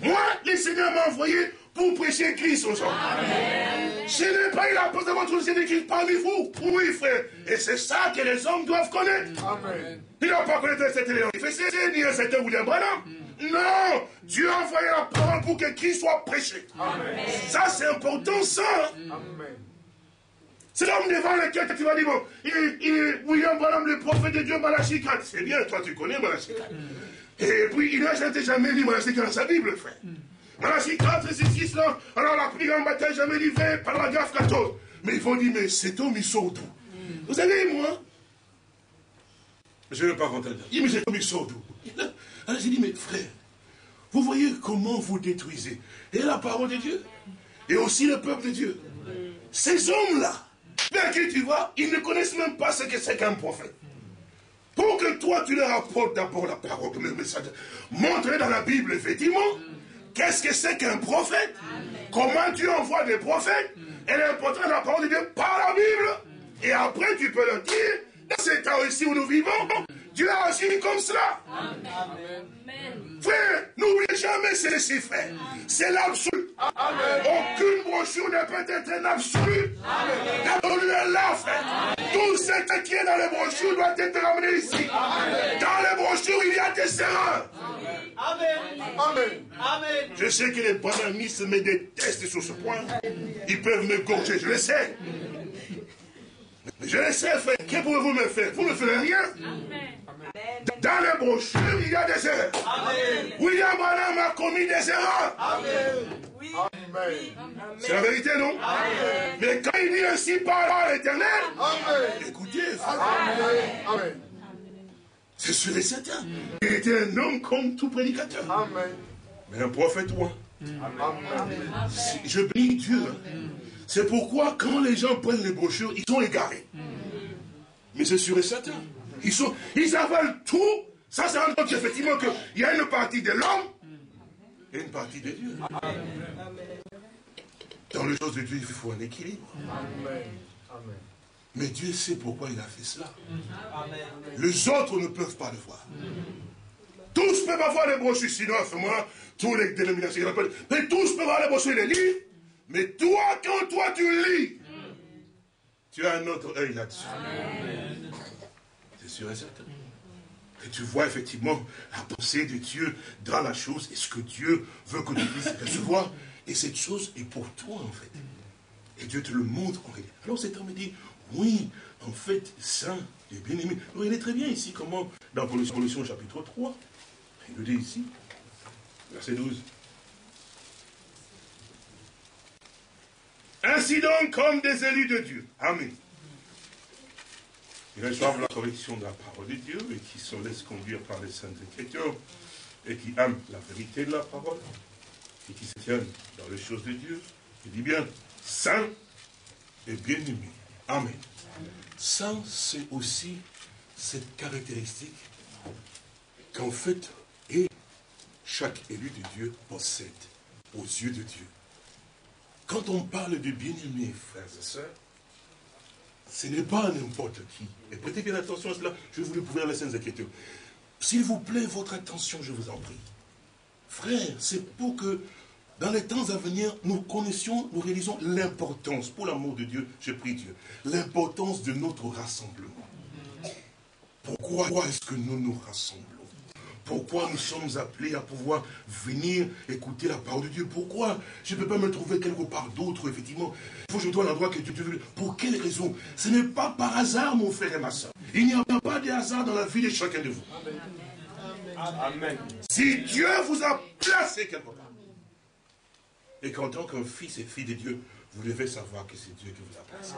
Moi, le Seigneur m'a envoyé pour prêcher Christ aux hommes. Amen. Ce n'est pas il a posé votre Seigneur Christ parmi vous. Oui, frère. Et c'est ça que les hommes doivent connaître. Amen. Ils n'ont pas connaître cet élément. Il fait c'est ni un certain William Branham. Non, Dieu a envoyé la parole pour que Christ soit prêché. Amen. Ça, c'est important, ça. Amen. C'est l'homme devant lequel tu vas dire, bon, William Branham, le prophète de Dieu, Malachie 4. C'est bien, toi, tu connais Malachie 4. Et puis, il n'a jamais lu Malachie 4 dans sa Bible, frère. Malachie 4, c'est 6 là. Alors, la plus grande bataille jamais livrée, paragraphe 14. Mais ils vont dire, mais cet homme, il sort d'où? Vous savez, moi, je ne vais pas rentrer dedans. Il dit, mais cet homme, il sort d'où? Alors j'ai dit, mais frère, vous voyez comment vous détruisez et la parole de Dieu, et aussi le peuple de Dieu. Ces hommes-là, vers qui tu vois, ils ne connaissent même pas ce que c'est qu'un prophète. Pour que toi, tu leur apportes d'abord la parole, le message. Montre dans la Bible, effectivement, qu'est-ce que c'est qu'un prophète, comment Dieu envoie des prophètes, et l'importance de la parole de Dieu par la Bible. Et après, tu peux leur dire, dans ces temps ici où nous vivons, Dieu a agi comme cela. Amen. Frère, n'oubliez jamais ceci, frère. C'est l'absolu. Aucune brochure ne peut être un absolu. L'absolu est là, frère. Tout ce qui est dans les brochures doit être ramené ici. Amen. Dans les brochures, il y a des erreurs. Amen. Je sais que les branhamistes me détestent sur ce point. Ils peuvent me gorger, je le sais. Je le sais, frère. Que pouvez-vous me faire? Vous ne faites rien. Dans les brochures, il y a des erreurs. Amen. William Branham a commis des erreurs. Amen. Oui. C'est la vérité, non? Amen. Mais quand il dit ainsi par l'Éternel, écoutez, frère. Amen. C'est sûr et certain. Il était un homme comme tout prédicateur. Amen. Mais un prophète, moi. Amen. Je bénis Dieu. C'est pourquoi quand les gens prennent les brochures, ils sont égarés. Mais c'est sûr et certain. Ils avalent tout. Ça, c'est un truc effectivement qu'il y a une partie de l'homme et une partie de Dieu. Dans les choses de Dieu, il faut un équilibre. Mais Dieu sait pourquoi il a fait cela. Les autres ne peuvent pas le voir. Tous peuvent avoir les brochures, sinon à ce moment-là, tous les dénominations, mais tous peuvent avoir les brochures et les livres. Mais toi, quand toi tu lis, tu as un autre œil là-dessus. C'est sûr et certain. Et tu vois effectivement la pensée de Dieu dans la chose et ce que Dieu veut que tu puisses recevoir. Et cette chose est pour toi en fait. Et Dieu te le montre en réalité. Alors cet homme dit, oui, en fait, saint et bien-aimé. Regardez très bien ici comment, dans Colossiens chapitre 3, il le dit ici, verset 12. Ainsi donc, comme des élus de Dieu. Amen. Ils reçoivent la correction de la parole de Dieu et qui se laissent conduire par les saintes écritures et qui aiment la vérité de la parole et qui se tiennent dans les choses de Dieu. Il dit bien, saint et bien-aimé. Amen. Saint, c'est aussi cette caractéristique qu'en fait, et chaque élu de Dieu possède aux yeux de Dieu. Quand on parle de bien-aimés, frères et sœurs, ce n'est pas n'importe qui. Et prêtez bien attention à cela, je vais vous le prouver dans les Saintes Écritures. S'il vous plaît, votre attention, je vous en prie. Frères, c'est pour que, dans les temps à venir, nous connaissions, nous réalisons l'importance, pour l'amour de Dieu, je prie Dieu, l'importance de notre rassemblement. Pourquoi est-ce que nous nous rassemblons? Pourquoi nous sommes appelés à pouvoir venir écouter la parole de Dieu? Pourquoi je ne peux pas me trouver quelque part d'autre, effectivement? Il faut que je dois l'endroit que Dieu veut. Pour quelle raison? Ce n'est pas par hasard, mon frère et ma soeur. Il n'y a pas de hasard dans la vie de chacun de vous. Amen. Si Dieu vous a placé quelque part, et qu'en tant qu'un fils et fille de Dieu, vous devez savoir que c'est Dieu qui vous a placé.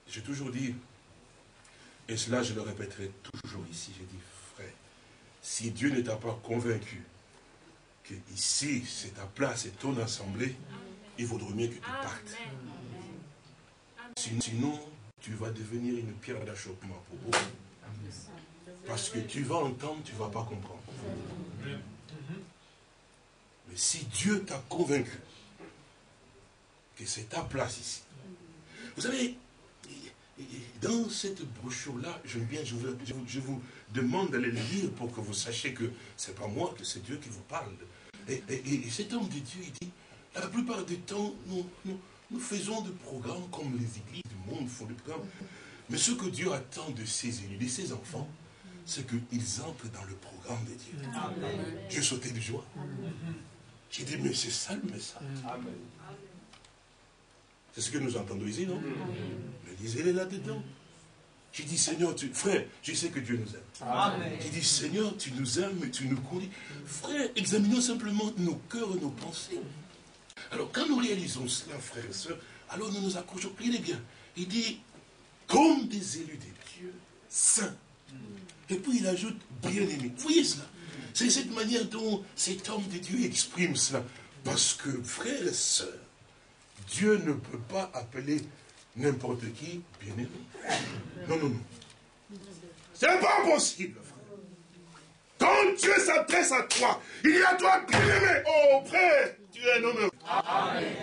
J'ai toujours dit, et cela je le répéterai toujours ici, j'ai dit, frère, si Dieu ne t'a pas convaincu que ici c'est ta place et ton assemblée, il vaudrait mieux que tu partes. Sinon, tu vas devenir une pierre d'achoppement pour beaucoup. Parce que tu vas entendre, tu ne vas pas comprendre. Mais si Dieu t'a convaincu que c'est ta place ici, vous savez, dans cette brochure-là, j'aime bien, je vous demande d'aller le lire pour que vous sachiez que ce n'est pas moi, que c'est Dieu qui vous parle. Et cet homme de Dieu, il dit, la plupart du temps, nous faisons des programmes comme les églises du monde font des programmes. Mais ce que Dieu attend de ses élus, de ses enfants, c'est qu'ils entrent dans le programme de Dieu. Dieu sautait de joie. J'ai dit, mais c'est ça le message. C'est ce que nous entendons ici, non? Mais lisez-les là-dedans. J'ai dit, Seigneur, frère, je sais que Dieu nous aime. J'ai dit, Seigneur, tu nous aimes et tu nous conduis. Frère, examinons simplement nos cœurs et nos pensées. Alors, quand nous réalisons cela, frères et sœurs, alors nous nous accrochons. Regardez bien. Il dit, comme des élus de Dieu, saints. Et puis il ajoute, bien-aimés. Vous voyez cela? C'est cette manière dont cet homme de Dieu exprime cela. Parce que, frères et sœurs, Dieu ne peut pas appeler n'importe qui bien-aimé. Non, non, non. C'est pas possible, frère. Quand Dieu s'adresse à toi, il dit à toi, bien-aimé. Oh, frère, tu es un homme. Amen.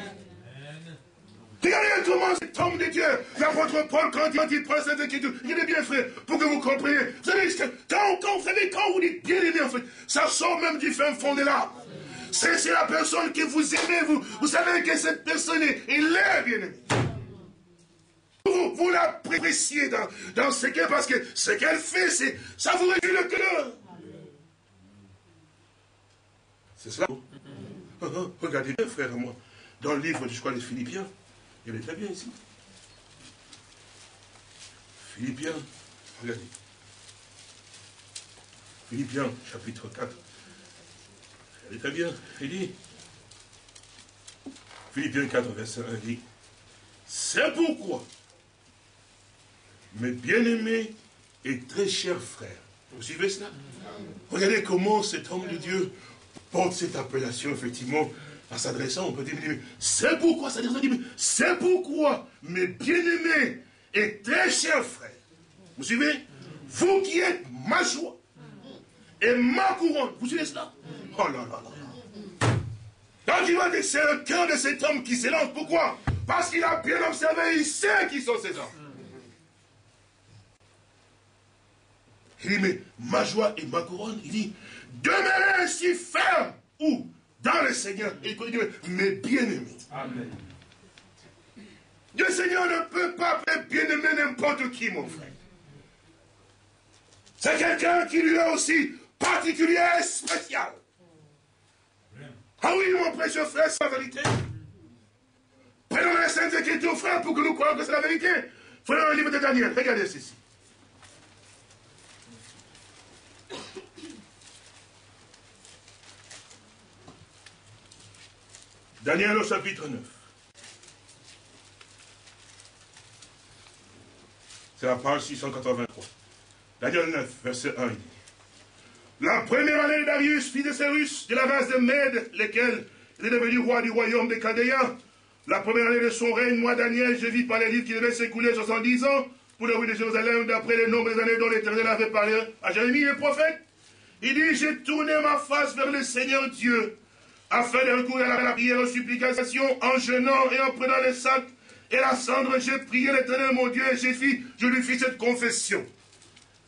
Regardez comment cet homme de Dieu, l'apôtre Paul, quand il prend cette écriture, regardez bien, frère, pour que vous compreniez. Vous savez, quand vous dites bien-aimé, en fait, ça sort même du fin fond de l'âme. C'est la personne que vous aimez, vous savez que cette personne, elle est bien-aimée. Vous l'appréciez dans ce qu'elle, parce que ce qu'elle fait, ça vous réjouit le cœur. C'est cela. Regardez bien, frère et moi, dans le livre, je crois, des Philippiens, il est très bien ici. Philippiens, regardez. Philippiens, chapitre 4. Il est très bien. Il dit, Philippiens 4, verset 1, dit, c'est pourquoi, mes bien-aimés et très chers frères, vous suivez cela? Regardez comment cet homme de Dieu porte cette appellation, effectivement, en s'adressant, on peut dire, c'est pourquoi, c'est pourquoi, mes bien-aimés et très chers frères, vous suivez? Vous qui êtes ma joie et ma couronne, vous suivez cela? Oh là là là. Donc il va dire, c'est le cœur de cet homme qui s'élance. Pourquoi? Parce qu'il a bien observé, il sait qui sont ces hommes. Il dit, mais ma joie et ma couronne, il dit, demeurez ainsi ferme, où? Dans le Seigneur. Et il dit, mais bien-aimés. Amen. Le Seigneur ne peut pas appeler bien-aimé n'importe qui, mon frère. C'est quelqu'un qui lui est aussi particulier et spécial. Ah oui, mon précieux frère, c'est la vérité. les Saintes Écritures, frère, pour que nous croyions que c'est la vérité. Frère, le livre de Daniel, regardez ceci. Daniel au chapitre 9. C'est la page 683. Daniel 9, verset 1, il dit. La première année de Darius, fils de Cyrus, de la race de Mède, lequel était devenu roi du royaume des Chaldéens. La première année de son règne, moi, Daniel, je vis par les livres qui devaient s'écouler 70 ans pour le roi de Jérusalem, d'après le nombre des années dont l'Éternel avait parlé à Jérémie, le prophète. Il dit, j'ai tourné ma face vers le Seigneur Dieu, afin de recourir à la prière aux supplications, en jeûnant et en prenant le sac et la cendre, j'ai prié l'Éternel mon Dieu, et je lui fis cette confession.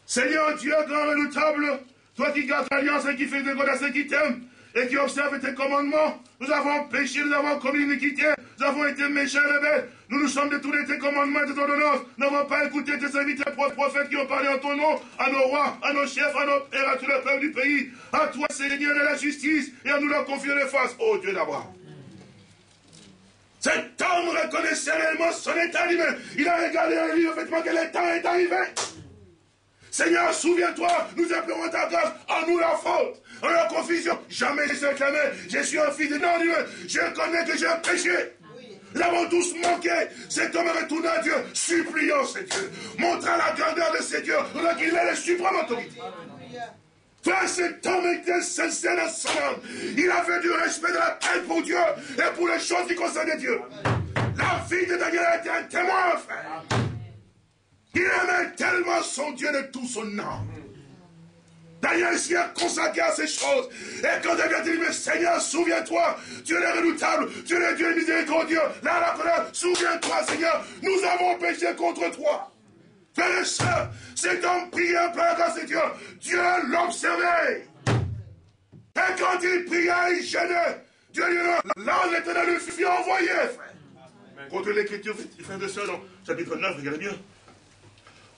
Seigneur Dieu, grand redoutable, toi qui gardes l'alliance et qui fais des grâces à ceux qui t'aiment, et qui observent tes commandements, nous avons péché, nous avons commis l'iniquité, nous avons été méchants et rebelles, nous nous sommes détournés de tes commandements et de tes ordonnances, nous n'avons pas écouté tes serviteurs prophètes qui ont parlé en ton nom, à nos rois, à nos chefs, à nos pères, à tout le peuple du pays, à toi Seigneur de la justice, et à nous leur confier les faces, ô Dieu d'Abraham. Cet homme reconnaissait réellement son état lui-même. Il a regardé dans le livre, effectivement, que le temps est arrivé. Seigneur, souviens-toi, nous appelons ta grâce, en nous la faute, en la confusion. Jamais je suis réclamé, je suis un fils de non, je reconnais que j'ai péché. Nous avons tous manqué. Cet homme est retourné à Dieu, suppliant ce Dieu, montrant la grandeur de ce Dieu, pendant qu'il est la suprême autorité. Frère, cet homme était sincère dans son âme. Il avait du respect de la tête pour Dieu et pour les choses qui concernaient Dieu. La vie de Daniel était un témoin, frère. Il aimait tellement son Dieu de tout son âme. Daniel s'y a consacré à ces choses. Et quand David dit, mais Seigneur, souviens-toi, Dieu est redoutable, Dieu est Dieu miséricordieux. Là, la colère, souviens-toi, Seigneur, nous avons péché contre toi. Frères et sœurs, cet homme priait par la grâce de Dieu. Dieu l'observait. Et quand il priait, il gênait. Dieu lui dit, là, l'Éternel lui fit envoyer, frère. Contre l'écriture, frère de sœur, dans chapitre 9, regardez bien.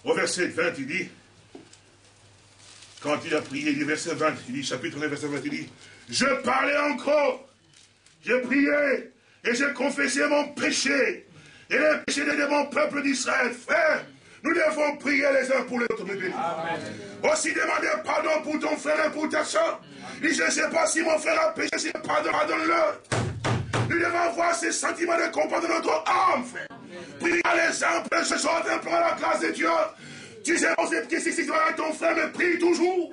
Au verset 20, il dit, quand il a prié, il dit verset 20, il dit, chapitre 9, verset 20, il dit, je parlais encore, je priais, et j'ai confessé mon péché, et le péché de mon peuple d'Israël. Frère, nous devons prier les uns pour les autres, mes bénis. Aussi demander pardon pour ton frère et pour ta soeur. Il dit, je ne sais pas si mon frère a péché, si pardonne-leur. Nous devons avoir ces sentiments de compassion de notre âme, frère. Prie les uns pour ce soir, pour la grâce de Dieu. Tu sais, on sait que si tu avec ton frère, mais prie toujours.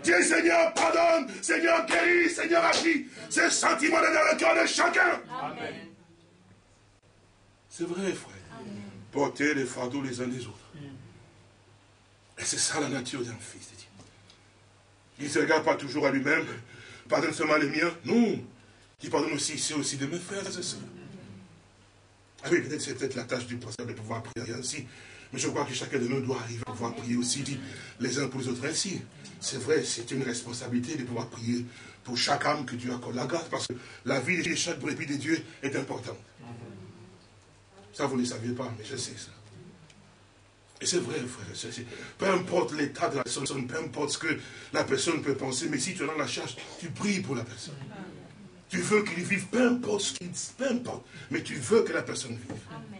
Dis, Seigneur, pardonne, Seigneur, guéris, Seigneur, agis. Ces sentiments dans le cœur de chacun. C'est vrai, frère. Porter les fardeaux les uns des autres. Et c'est ça la nature d'un fils de Dieu. Il ne se regarde pas toujours à lui-même. Pardonne seulement les miens. Non. Il pardonne aussi, c'est aussi de mes frères et sœurs. Ah oui, peut-être c'est peut-être la tâche du pasteur de pouvoir prier ainsi. Mais je crois que chacun de nous doit arriver à pouvoir prier aussi les uns pour les autres ainsi. C'est vrai, c'est une responsabilité de pouvoir prier pour chaque âme que Dieu accorde la grâce. Parce que la vie de chaque brebis de Dieu est importante. Ça, vous ne le saviez pas, mais je sais ça. Et c'est vrai, frère. Peu importe l'état de la personne, peu importe ce que la personne peut penser, mais si tu es dans la charge, tu pries pour la personne. Tu veux qu'il vive, peu importe ce qu'il dit, peu importe, mais tu veux que la personne vive. Amen.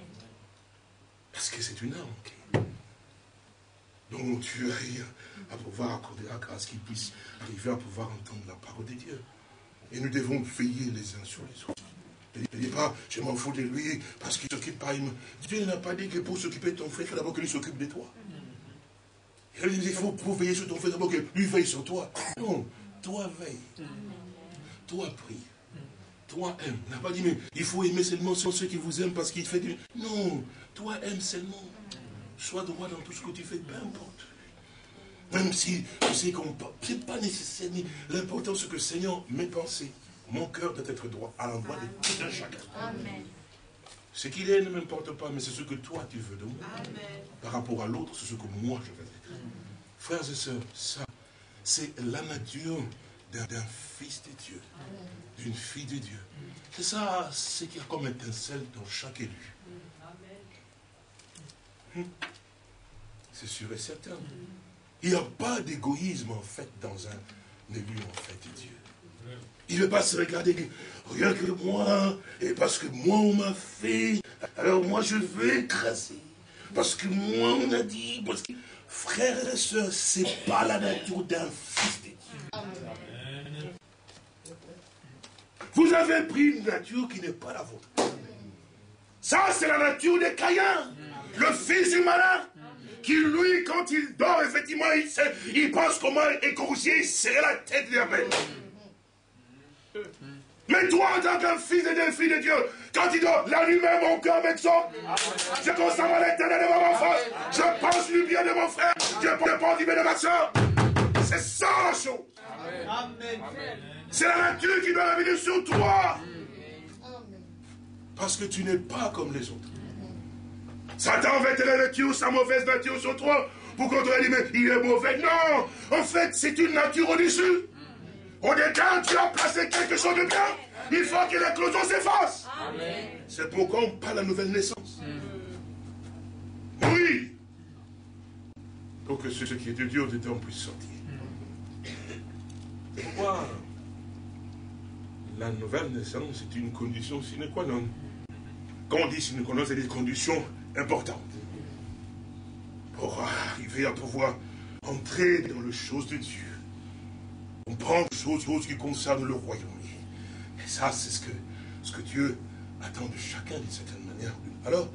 Parce que c'est une âme. Donc tu arrives à pouvoir accorder la grâce qu'il puisse arriver à pouvoir entendre la parole de Dieu. Et nous devons veiller les uns sur les autres. Ne dis pas, je m'en fous de lui parce qu'il ne s'occupe pas. Dieu n'a pas dit que pour s'occuper de ton frère, il faut d'abord qu'il s'occupe de toi. Il faut pour veiller sur ton frère, d'abord que lui veille sur toi. Non, toi veille. Toi prie. Toi aime. Il n'a pas dit, mais il faut aimer seulement ceux qui vous aiment parce qu'il fait du... Non, toi aime seulement. Sois droit dans tout ce que tu fais, peu importe. Même si tu sais qu'on... C'est pas nécessaire, mais l'important c'est que Seigneur, mes pensées, mon cœur doit être droit à l'endroit de tout un chacun. Amen. Ce qu'il est ne m'importe pas, mais c'est ce que toi tu veux de moi. Amen. Par rapport à l'autre, c'est ce que moi je veux être. Frères et sœurs, ça, c'est la nature d'un fils de Dieu, d'une fille de Dieu. C'est ça, c'est qu'il y a comme étincelle dans chaque élu. C'est sûr et certain. Il n'y a pas d'égoïsme en fait dans un élu en fait de Dieu. Il ne veut pas se regarder et dire, regarde que moi, et parce que moi on m'a fait, alors moi je veux écraser. Parce que moi on a dit, parce que frères et sœurs, c'est pas la nature d'un fils de Dieu. Vous avez pris une nature qui n'est pas la vôtre. Ça c'est la nature de Caïn, le fils du malin. Qui lui, quand il dort, effectivement, il pense comment écorcher, serrer la tête de l'Abel. Mais toi, en tant qu'un fils et d'une fille de Dieu, quand il dort, la nuit même, mon cœur m'exhorte. Je constate à l'éternel devant mon frère. Je pense du bien de mon frère. Je pense du bien de ma soeur. C'est ça la chose. C'est la nature qui doit revenir sur toi. Parce que tu n'es pas comme les autres. Satan va te revêtir sa mauvaise nature sur toi pour qu'on te dise, mais il est mauvais. Non, en fait, c'est une nature au-dessus. Au départ, tu as placé quelque chose de bien. Il faut que l'éclosion s'efface. C'est pourquoi on parle de la nouvelle naissance. Oui. Pour que ce qui est de Dieu dedans puisse sortir. Pourquoi la nouvelle naissance est une condition sine qua non. Quand on dit sine qua non, c'est des conditions importantes. Pour arriver à pouvoir entrer dans les choses de Dieu. On prend des choses qui concernent le royaume. Et ça, c'est ce que Dieu attend de chacun d'une certaine manière. Alors,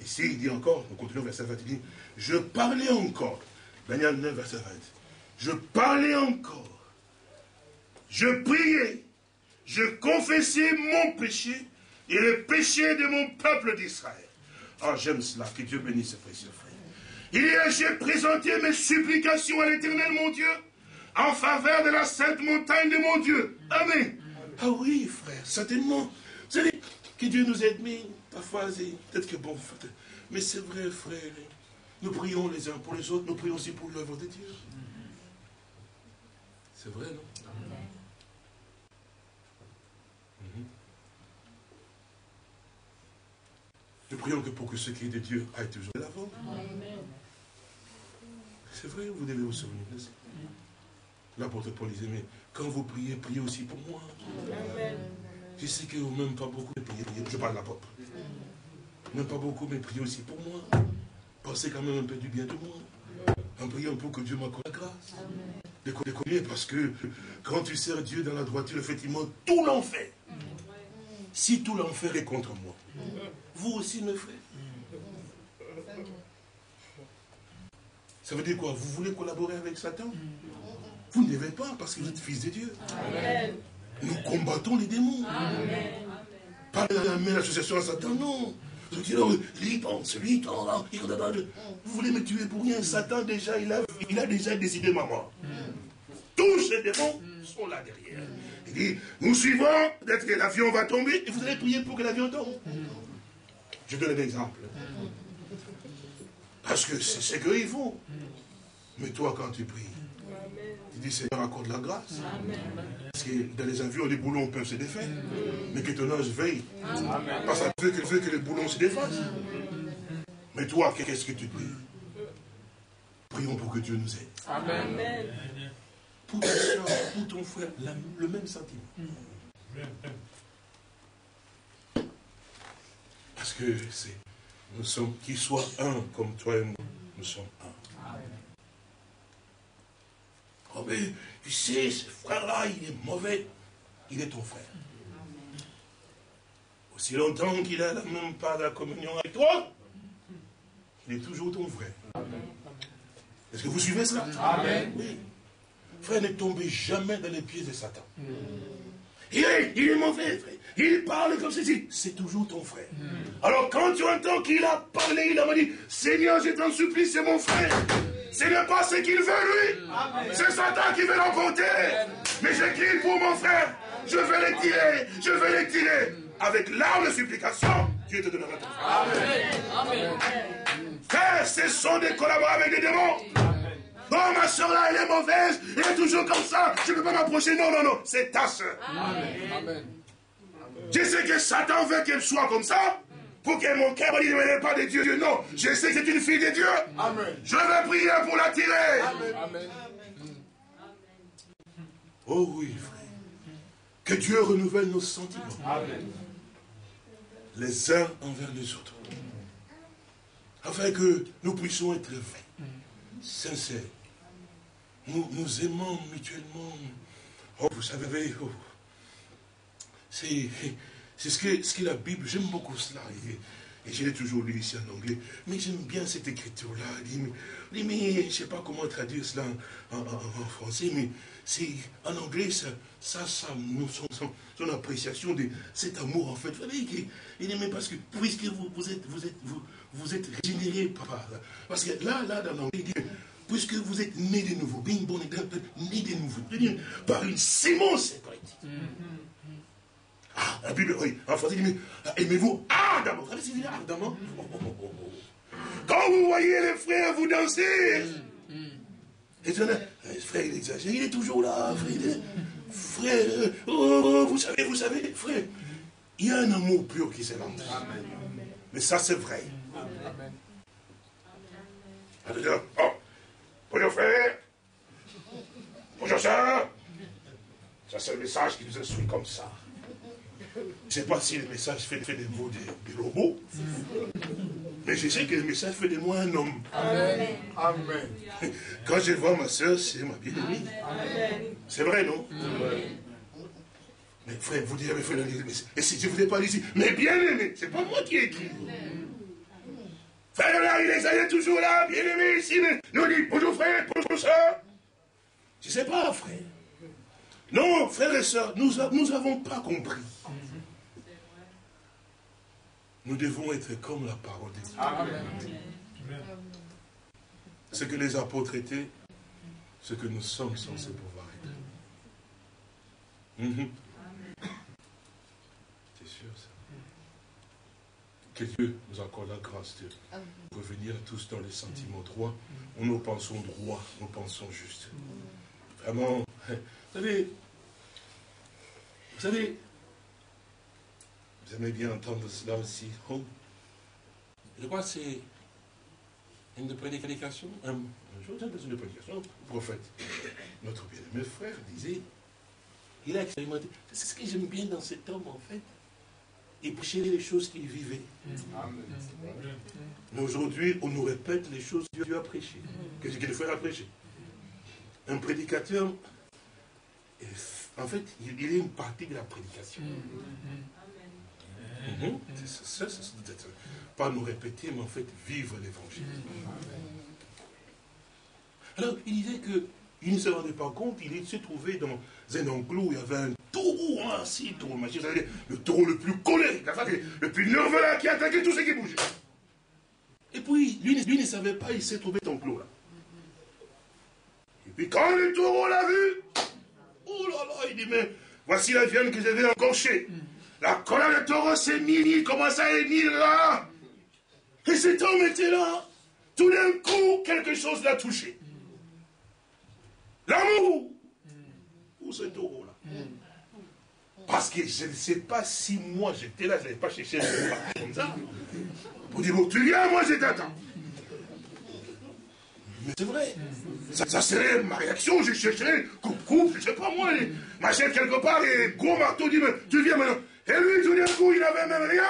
ici, il dit encore, on continue au verset 20, il dit, je parlais encore, Daniel 9, verset 20, je parlais encore, je priais, je confessais mon péché et le péché de mon peuple d'Israël. Ah, j'aime cela, que Dieu bénisse ce précieux frère. Il dit, j'ai présenté mes supplications à l'Éternel, mon Dieu, en faveur de la sainte montagne de mon Dieu. Amen. Ah oui, frère, certainement. Vous savez, que Dieu nous aide, mais parfois, peut-être que bon, mais c'est vrai, frère. Nous prions les uns pour les autres, nous prions aussi pour l'œuvre de Dieu. C'est vrai, non? Nous prions que pour que ce qui est de Dieu aille toujours de l'avant. C'est vrai, vous devez vous souvenir de ça. L'apôtre Paul disait, mais quand vous priez, priez aussi pour moi. Amen. Je sais que vous n'aimez pas beaucoup, mais priez. Je parle de l'apôtre. Même pas beaucoup, mais priez aussi pour moi. Pensez quand même un peu du bien de moi. En priant pour que Dieu m'accorde la grâce. De connaître, parce que quand tu sers Dieu dans la droiture, effectivement, tout l'enfer. Si tout l'enfer est contre moi, vous aussi, mes frères. Ça veut dire quoi? Vous voulez collaborer avec Satan? Vous ne devez pas, parce que vous êtes fils de Dieu. Amen. Nous combattons les démons. Amen. Pas l'association à Satan, non. Vous dites, lui pense, lui tend, vous voulez me tuer pour rien. Satan, déjà, il a déjà décidé ma mort. Tous ces démons sont là derrière. Il dit, nous suivons, peut-être que l'avion va tomber, et vous allez prier pour que l'avion tombe. Je donne un exemple. Parce que c'est ce qu'ils font. Mais toi, quand tu pries, tu dis, Seigneur, accorde la grâce. Amen. Parce que dans les avions, les boulons peuvent se défaire. Mais que ton ange veille. Amen. Parce que veut que les boulons se défassent. Mais toi, qu'est-ce que tu pries? Prions pour que Dieu nous aide. Amen. Pour ta soeur, pour ton frère, le même sentiment. Parce que nous sommes, qu'ils soient un comme toi et moi, nous sommes un. Amen. Oh mais, tu sais, ce frère-là, il est mauvais. Il est ton frère. Amen. Aussi longtemps qu'il a même pas la communion avec toi, il est toujours ton frère. Est-ce que vous suivez cela? Amen. Oui. Frère, ne tombez jamais dans les pieds de Satan. Il est mauvais, frère. Il parle comme ceci. C'est toujours ton frère. Alors quand tu entends qu'il a parlé, il a dit, Seigneur, je t'en supplie, c'est mon frère. Ce n'est pas ce qu'il veut, lui. C'est Satan qui veut l'emporter. Mais j'écris pour mon frère. Je vais les tirer. Je vais les tirer. Avec l'arme de supplication, Dieu te donnera ton frère. Amen. Frère, ce sont des collaborateurs avec des démons. Oh, ma soeur là, elle est mauvaise. Elle est toujours comme ça. Je ne peux pas m'approcher. Non, non, non. C'est ta soeur. Amen. Je sais que Satan veut qu'elle soit comme ça. Pour que mon cœur ne dise pas de Dieu. Non, je sais que c'est une fille de Dieu. Amen. Je vais prier pour la tirer. Amen. Amen. Oh oui, frère. Que Dieu renouvelle nos sentiments. Amen. Les uns envers les autres. Afin que nous puissions être vrais, sincères. Nous aimons mutuellement. Oh, vous savez, oh, c'est ce que la Bible, j'aime beaucoup cela. Et je l'ai toujours lu ici en anglais. Mais j'aime bien cette écriture-là. Mais je ne sais pas comment traduire cela en français, mais c'est en anglais, son appréciation de cet amour, en fait. Vous savez, il aimait parce que, puisque vous êtes régénérés, papa. Parce que là, dans l'anglais, il dit, puisque vous êtes nés de nouveau, being born again, nés de nouveau, par une sémence séparate. Ah, la Bible, oui, en français, il dit, aimez-vous ardemment. Vous savez ce qu'il dit ardemment? Quand vous voyez les frères vous danser, et frère, il exagère, il est toujours là, frère, oh, vous savez, frère, il y a un amour pur qui s'élance. Mais ça, c'est vrai. Amen. Oh, bonjour frère, bonjour soeur. Ça, c'est le message qui nous instruit comme ça. Je ne sais pas si le message fait de vous des robots, mais je sais que le message fait de moi un homme. Amen. Amen. Quand je vois ma soeur, c'est ma bien-aimée. C'est vrai, non? Mais frère, vous direz, frère, et si je ne vous ai pas dit ici, mais bien-aimé, c'est pas moi qui ai écrit. Frère, là, il est toujours là, bien-aimé ici, mais nous dit, bonjour frère, bonjour soeur. Je ne sais pas, frère. Non, frères et sœurs, nous n'avons pas compris. Nous devons être comme la parole de Dieu. Amen. Ce que les apôtres étaient, ce que nous sommes censés pouvoir être. C'est sûr ça. Que Dieu nous accorde la grâce de revenir tous dans les sentiments droits, où nous pensons droit, nous pensons juste. Vraiment, vous savez, vous aimez bien entendre cela aussi. Oh. Je crois que c'est une prédication, un jour, dans une prédication, le prophète, notre bien-aimé frère, disait, il a expérimenté. C'est ce que j'aime bien dans cet homme, en fait. Il prêchait les choses qu'il vivait. Amen. Mais aujourd'hui, on nous répète les choses que Dieu a prêchées, que le frère a prêché. Un prédicateur, en fait, il est une partie de la prédication. C'est peut-être pas nous répéter, mais en fait, vivre l'évangile. Alors, il disait qu'il ne se rendait pas compte, il s'est trouvé dans un enclos où il y avait un taureau, ainsi, taureau magique, le taureau le plus colérique, le plus nerveux là, qui attaquait tout ce qui bougeait. Et puis, lui ne savait pas, il s'est trouvé dans l'enclos là. Et puis, quand le taureau l'a vu, oh là là, il dit, mais voici la viande que j'avais encorchée. La colère de taureau s'est mise, il commence à émir là. Et cet homme était là. Tout d'un coup, quelque chose l'a touché. L'amour pour ce taureau-là. Parce que je ne sais pas si moi j'étais là, je n'avais pas cherché comme ça. Pour dire, bon, tu viens, moi je t'attends. Mais c'est vrai. Ça serait ma réaction, je chercherais, coupe, je ne sais pas moi, ma chaîne quelque part, et gros marteau dit, mais tu viens maintenant. Et lui, tout d'un coup, il n'avait même rien.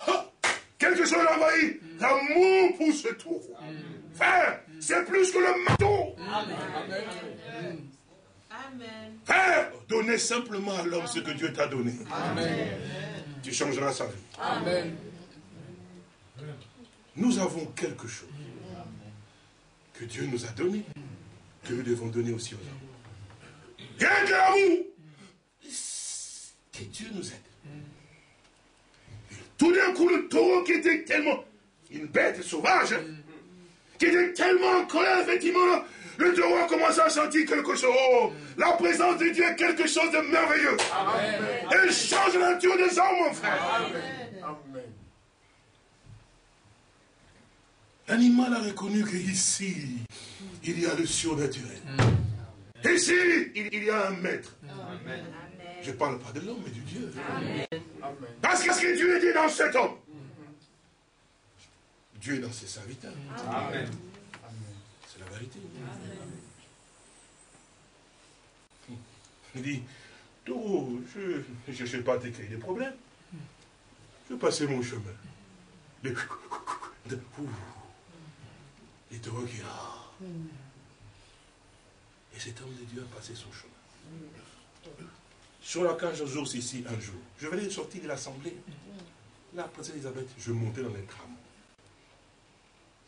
Ah, quelque chose l'a envahi. L'amour pour ce taureau. Frère, c'est plus que le marteau. Amen. Frère, donnez simplement à l'homme ce que Dieu t'a donné. Amen. Tu changeras sa vie. Amen. Nous avons quelque chose que Dieu nous a donné, que nous devons donner aussi aux hommes. Rien que l'amour. Que Dieu nous aide. Tout d'un coup, le taureau qui était tellement une bête sauvage, qui était tellement en colère, effectivement, le taureau a commencé à sentir quelque chose. Oh, la présence de Dieu est quelque chose de merveilleux. Amen. Elle change la nature des hommes, mon frère. Amen. Amen. L'animal a reconnu qu'ici, il y a le surnaturel. Ici, il y a un maître. Amen. Je ne parle pas de l'homme, mais du Dieu. Amen. Parce que ce que Dieu dit dans cet homme, Dieu est dans ses serviteurs. Amen. C'est la vérité. Il dit, Taureau, je ne cherchais pas à te créer des problèmes. Je passais mon chemin. Et taureau qui et cet homme de Dieu a passé son chemin. Sur la cage aux ours ici, un jour, je venais de sortir de l'assemblée. Là, princesse Elisabeth, je montais dans les trams.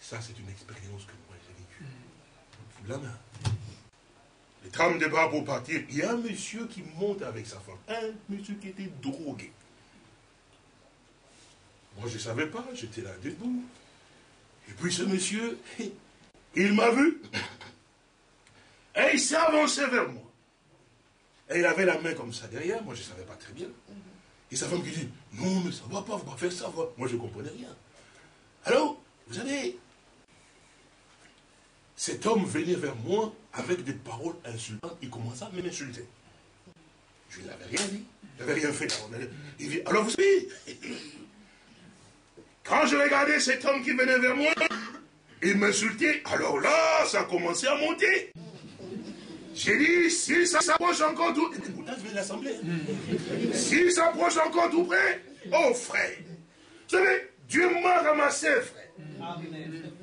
Ça, c'est une expérience que moi j'ai vécue. La main. Les trams débarquent pour partir. Il y a un monsieur qui monte avec sa femme. Un monsieur qui était drogué. Moi, je ne savais pas, j'étais là debout. Et puis ce monsieur, il m'a vu. Et il s'est avancé vers moi. Et il avait la main comme ça derrière. Moi, je ne savais pas très bien. Et sa femme qui dit, non, mais ça ne va pas, il ne faut pas faire ça. Moi, je ne comprenais rien. Alors, vous savez, cet homme venait vers moi avec des paroles insultantes. Il commençait à m'insulter. Je n'avais rien dit. Je n'avais rien fait. Il dit, alors vous savez, quand je regardais cet homme qui venait vers moi, il m'insultait. Alors là, ça a commencé à monter. J'ai dit, s'il s'approche encore tout... Pourtant, je vais de l'assemblée. S'il s'approche encore tout près, oh frère. Vous savez, Dieu m'a ramassé, frère.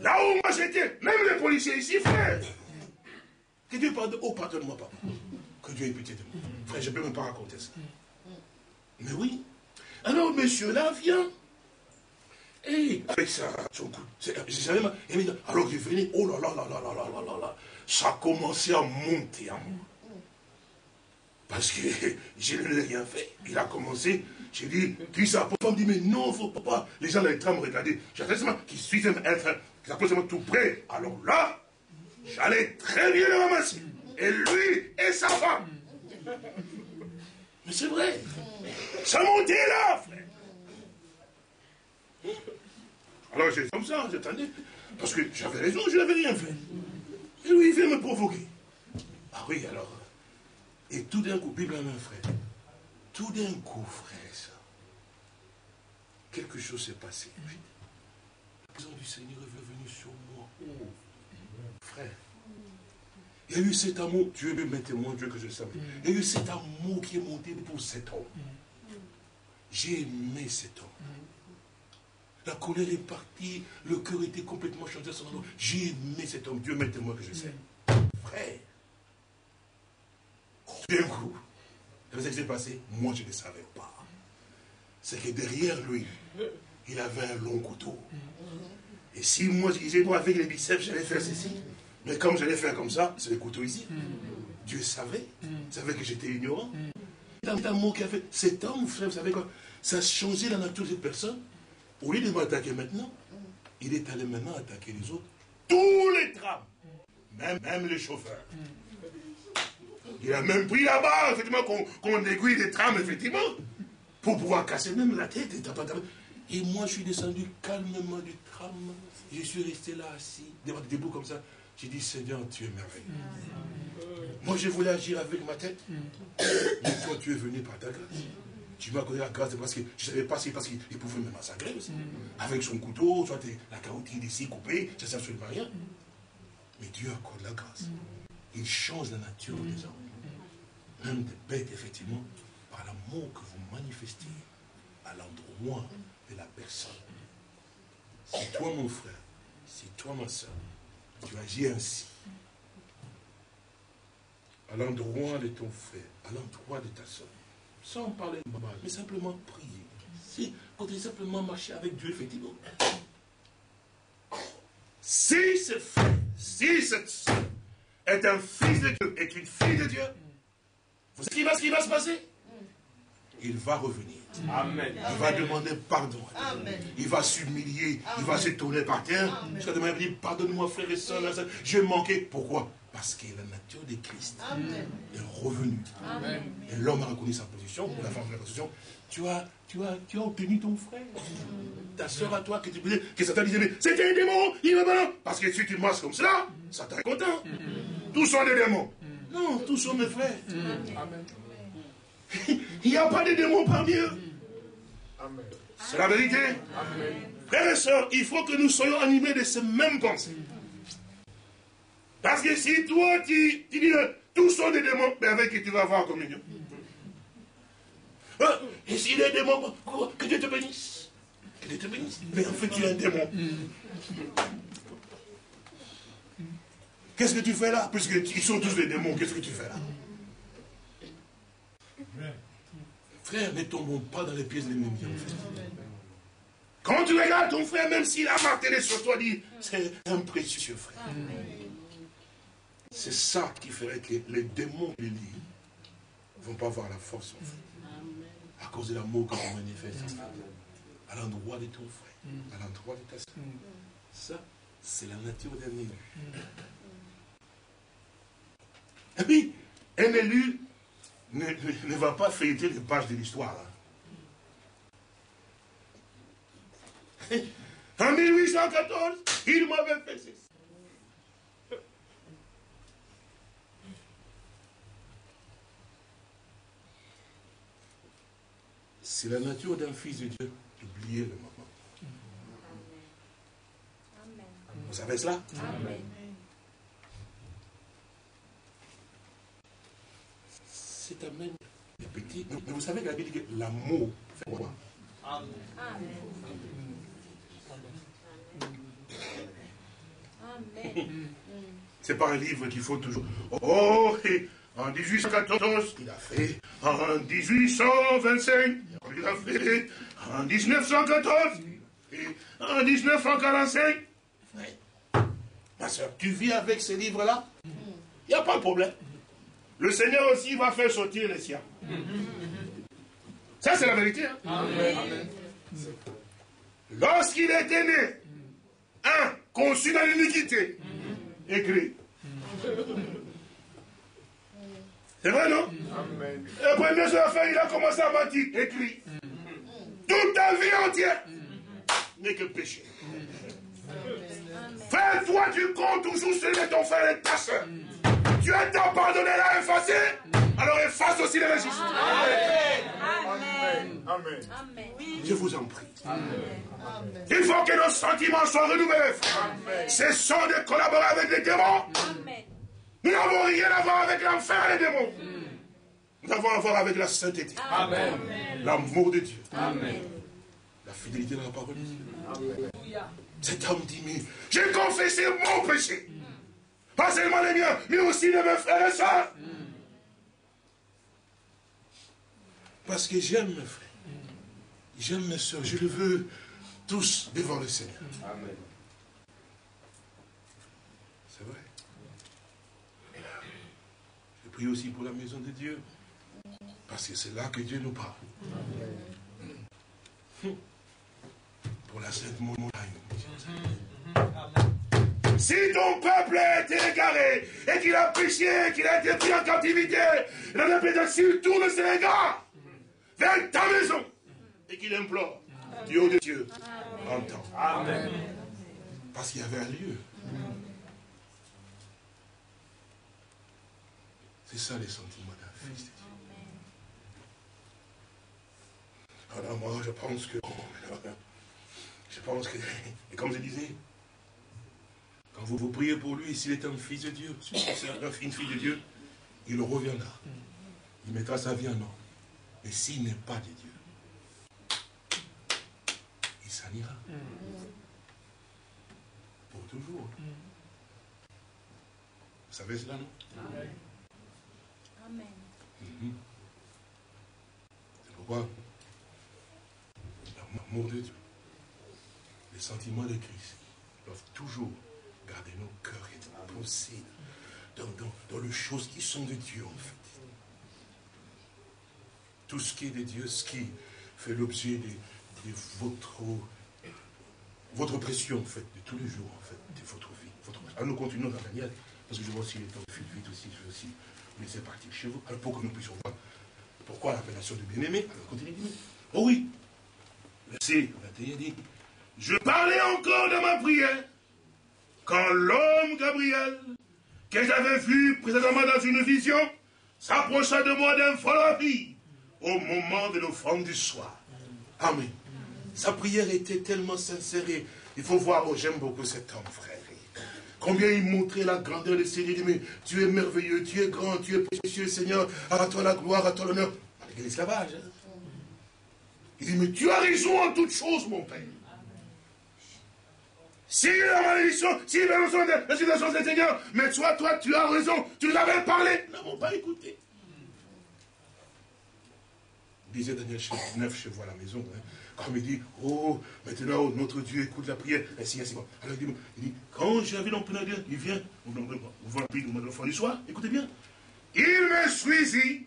Là où moi j'étais, même les policiers ici, frère. Que Dieu pardonne. Oh, pardonne-moi, papa. Que Dieu ait pitié de moi. Frère, je ne peux même pas raconter ça. Mais oui. Alors, monsieur là vient. Et avec ça, son coup. Alors il venait, oh là là là là là là là là là. Ça a commencé à monter à moi. Parce que je ne l'ai rien fait. Il a commencé, j'ai dit, puis ça, papa me dit, mais non, faut pas. Les gens dans les trams me regardaient. J'attendais seulement qu'ils suivent être, qu'ils approchent tout près. Alors là, j'allais très bien le ramasser. Et lui et sa femme. Mais c'est vrai. Ça montait là, frère. Alors j'ai comme ça, j'attendais. Parce que j'avais raison, je n'avais rien fait. Et lui, il vient me provoquer. Ah oui, alors. Et tout d'un coup, Bible à main, frère. Tout d'un coup, frère et soeur, quelque chose s'est passé. La présence du Seigneur est venue sur moi. Oh, frère. Il y a eu cet amour, Dieu me témoin, Dieu que je savais. Il y a eu cet amour qui est monté pour cet homme. J'ai aimé cet homme. La colère est partie, le cœur était complètement changé à son endroit. J'ai aimé cet homme, Dieu me témoin que je sais. Frère. D'un coup, vous savez ce qui s'est passé? Moi, je ne savais pas. C'est que derrière lui, il avait un long couteau. Et si moi, je disais, moi, avec les biceps, j'allais faire ceci. Mais comme j'allais faire comme ça, c'est le couteau ici. Dieu savait. Il savait que j'étais ignorant. C'est un mot qui a fait. Cet homme, frère, vous savez quoi? Ça a changé la nature de cette personne. Au lieu de m'attaquer maintenant, il est allé maintenant attaquer les autres. Tous les trams. Même les chauffeurs. Il a même pris là-bas, effectivement, qu'on aiguille des trams, effectivement, pour pouvoir casser même la tête. Et moi, je suis descendu calmement du tram. Je suis resté là, assis, debout comme ça. J'ai dit, Seigneur, tu es merveilleux. Moi, je voulais agir avec ma tête. Mais toi, tu es venu par ta grâce. Tu m'as accordé la grâce parce que je ne savais pas si parce qu'il pouvait me massacrer aussi. Avec son couteau, soit la carotide ici coupée, ça ne sert absolument rien. Mais Dieu accorde la grâce. Il change la nature des hommes. Même des bêtes, effectivement, par l'amour que vous manifestez à l'endroit de la personne. Si toi, mon frère, si toi, ma soeur, tu agis ainsi, à l'endroit de ton frère, à l'endroit de ta soeur, sans parler de mal, mais simplement prier. Si, quand tu simplement marcher avec Dieu, effectivement. Si ce frère, si cette soeur est un fils de Dieu, est une fille de Dieu, vous savez ce qui va se passer? Il va revenir. Amen. Il va demander pardon. Amen. Il va s'humilier. Il va se tourner par terre. Jusqu'à demain, il va dire, pardonne-moi, frère et soeur, j'ai manqué. Pourquoi? Parce que la nature de Christ est revenue. Amen. Et l'homme a reconnu sa position, la femme a reconnu sa position. Tu as obtenu ton frère. Ta soeur à toi, que Satan disait, mais c'était un démon, il va pas. Parce que si tu marches comme cela, Satan est content. Tous sont des démons. Non, tous sont mes frères. Amen. Il n'y a pas de démons parmi eux. C'est la vérité. Amen. Frères et sœurs, il faut que nous soyons animés de ces mêmes pensées. Parce que si toi, tu dis tous sont des démons, mais avec qui tu vas avoir communion. Et s'il est démon, que Dieu te bénisse. Que Dieu te bénisse. Mais en fait, tu es un démon. Qu'est-ce que tu fais là? Puisqu'ils sont tous des démons, qu'est-ce que tu fais là? Frère, ne tombons pas dans les pièges de l'ennemi. Quand tu regardes ton frère, même s'il a martelé sur toi, dis, c'est un précieux frère. C'est ça qui ferait que les démons qui lient ne vont pas avoir la force, mon frère. À cause de l'amour que tu manifestes à l'endroit de ton frère, à l'endroit de ta soeur. Ça, c'est la nature d'un élu. Et puis, un élu ne va pas feuilleter les pages de l'histoire. Hein. En 1814, il m'avait fait ceci. C'est la nature d'un fils de Dieu d'oublier le moment. Amen. Vous savez cela? Amen. C'est amen. Les petits. Mais vous savez que la Bible dit que l'amour fait quoi? Amen. Amen. C'est pas un livre qu'il faut toujours. Oh, et en 1814, il a fait. En 1825, il a fait. En 1914, et en 1945. Ma soeur, tu vis avec ces livres-là? Il n'y a pas de problème. Le Seigneur aussi va faire sortir les siens. Ça, c'est la vérité. Hein? Amen. Lorsqu'il était né, conçu dans l'iniquité, écrit. C'est vrai, non? Amen. Et la première chose à faire, il a commencé à mentir, écrit. Toute ta vie entière n'est que péché. Frère, toi, tu comptes toujours celui de ton frère et ta soeur. Dieu t'a pardonné, l'a effacé, alors efface aussi les registres. Amen. Amen. Amen. Je vous en prie. Amen. Il faut que nos sentiments soient renouvelés, frère. Cessons de collaborer avec les démons. Amen. Nous n'avons rien à voir avec l'enfer et les démons. Nous avons à voir avec la sainteté. Amen. L'amour de Dieu. Amen. La fidélité dans la parole de Dieu. Amen. Cet homme dit, mais j'ai confessé mon péché. Pas seulement les miens, mais aussi de mes frères et sœurs. Parce que j'aime mes frères. J'aime mes sœurs. Je les veux tous devant le Seigneur. Amen. C'est vrai. Je prie aussi pour la maison de Dieu. Parce que c'est là que Dieu nous parle. Pour la sainte montagne. Si ton peuple a été égaré, et qu'il a péché, qu'il a été pris en captivité, la Bible s'il tourne ses regards vers ta maison, et qu'il implore, du haut de Dieu, entend. Amen. Parce qu'il y avait un lieu. C'est ça les sentiments d'un fils de Dieu. Alors moi, je pense que, et comme je disais, quand vous priez pour lui, s'il est un fils de Dieu, si c'est une fille de Dieu, il reviendra. Il mettra sa vie en ordre. Mais s'il n'est pas de Dieu, il s'en ira. Pour toujours. Vous savez cela, non? Amen. C'est pourquoi l'amour de Dieu, les sentiments de Christ doivent toujours garder nos cœurs et nos pensées dans les choses qui sont de Dieu, en fait. Tout ce qui est de Dieu, ce qui fait l'objet de votre pression, en fait, de tous les jours, en fait, de votre vie. Alors nous continuons dans Daniel, parce que je vois aussi les temps fuient vite aussi, je vais aussi vous laisser partir chez vous, alors pour que nous puissions voir pourquoi l'appellation de bien-aimé. Alors continue. Oh oui, verset 21 dit, je parlais encore dans ma prière, quand l'homme Gabriel, que j'avais vu précédemment dans une vision, s'approcha de moi d'un fol rapide au moment de l'offrande du soir. Amen. Sa prière était tellement sincère. Il faut voir, oh, j'aime beaucoup cet homme, frère. Combien il montrait la grandeur de Seigneur. Il dit, mais tu es merveilleux, tu es grand, tu es précieux, Seigneur. À toi la gloire, à toi l'honneur. Malgré l'esclavage. Hein? Il dit, mais tu as raison en toutes choses, mon Père. Si la malédiction, si la situation de Seigneur, mais toi, tu as raison, tu nous avais parlé. Nous n'avons pas écouté. Disait Daniel 9, je vois à la maison, hein, comme il dit, oh, maintenant, notre Dieu écoute la prière, ainsi. Alors il dit, quand j'avais donc plein Dieu, il vient, on voit l'enfant du soir, écoutez bien, il me suisit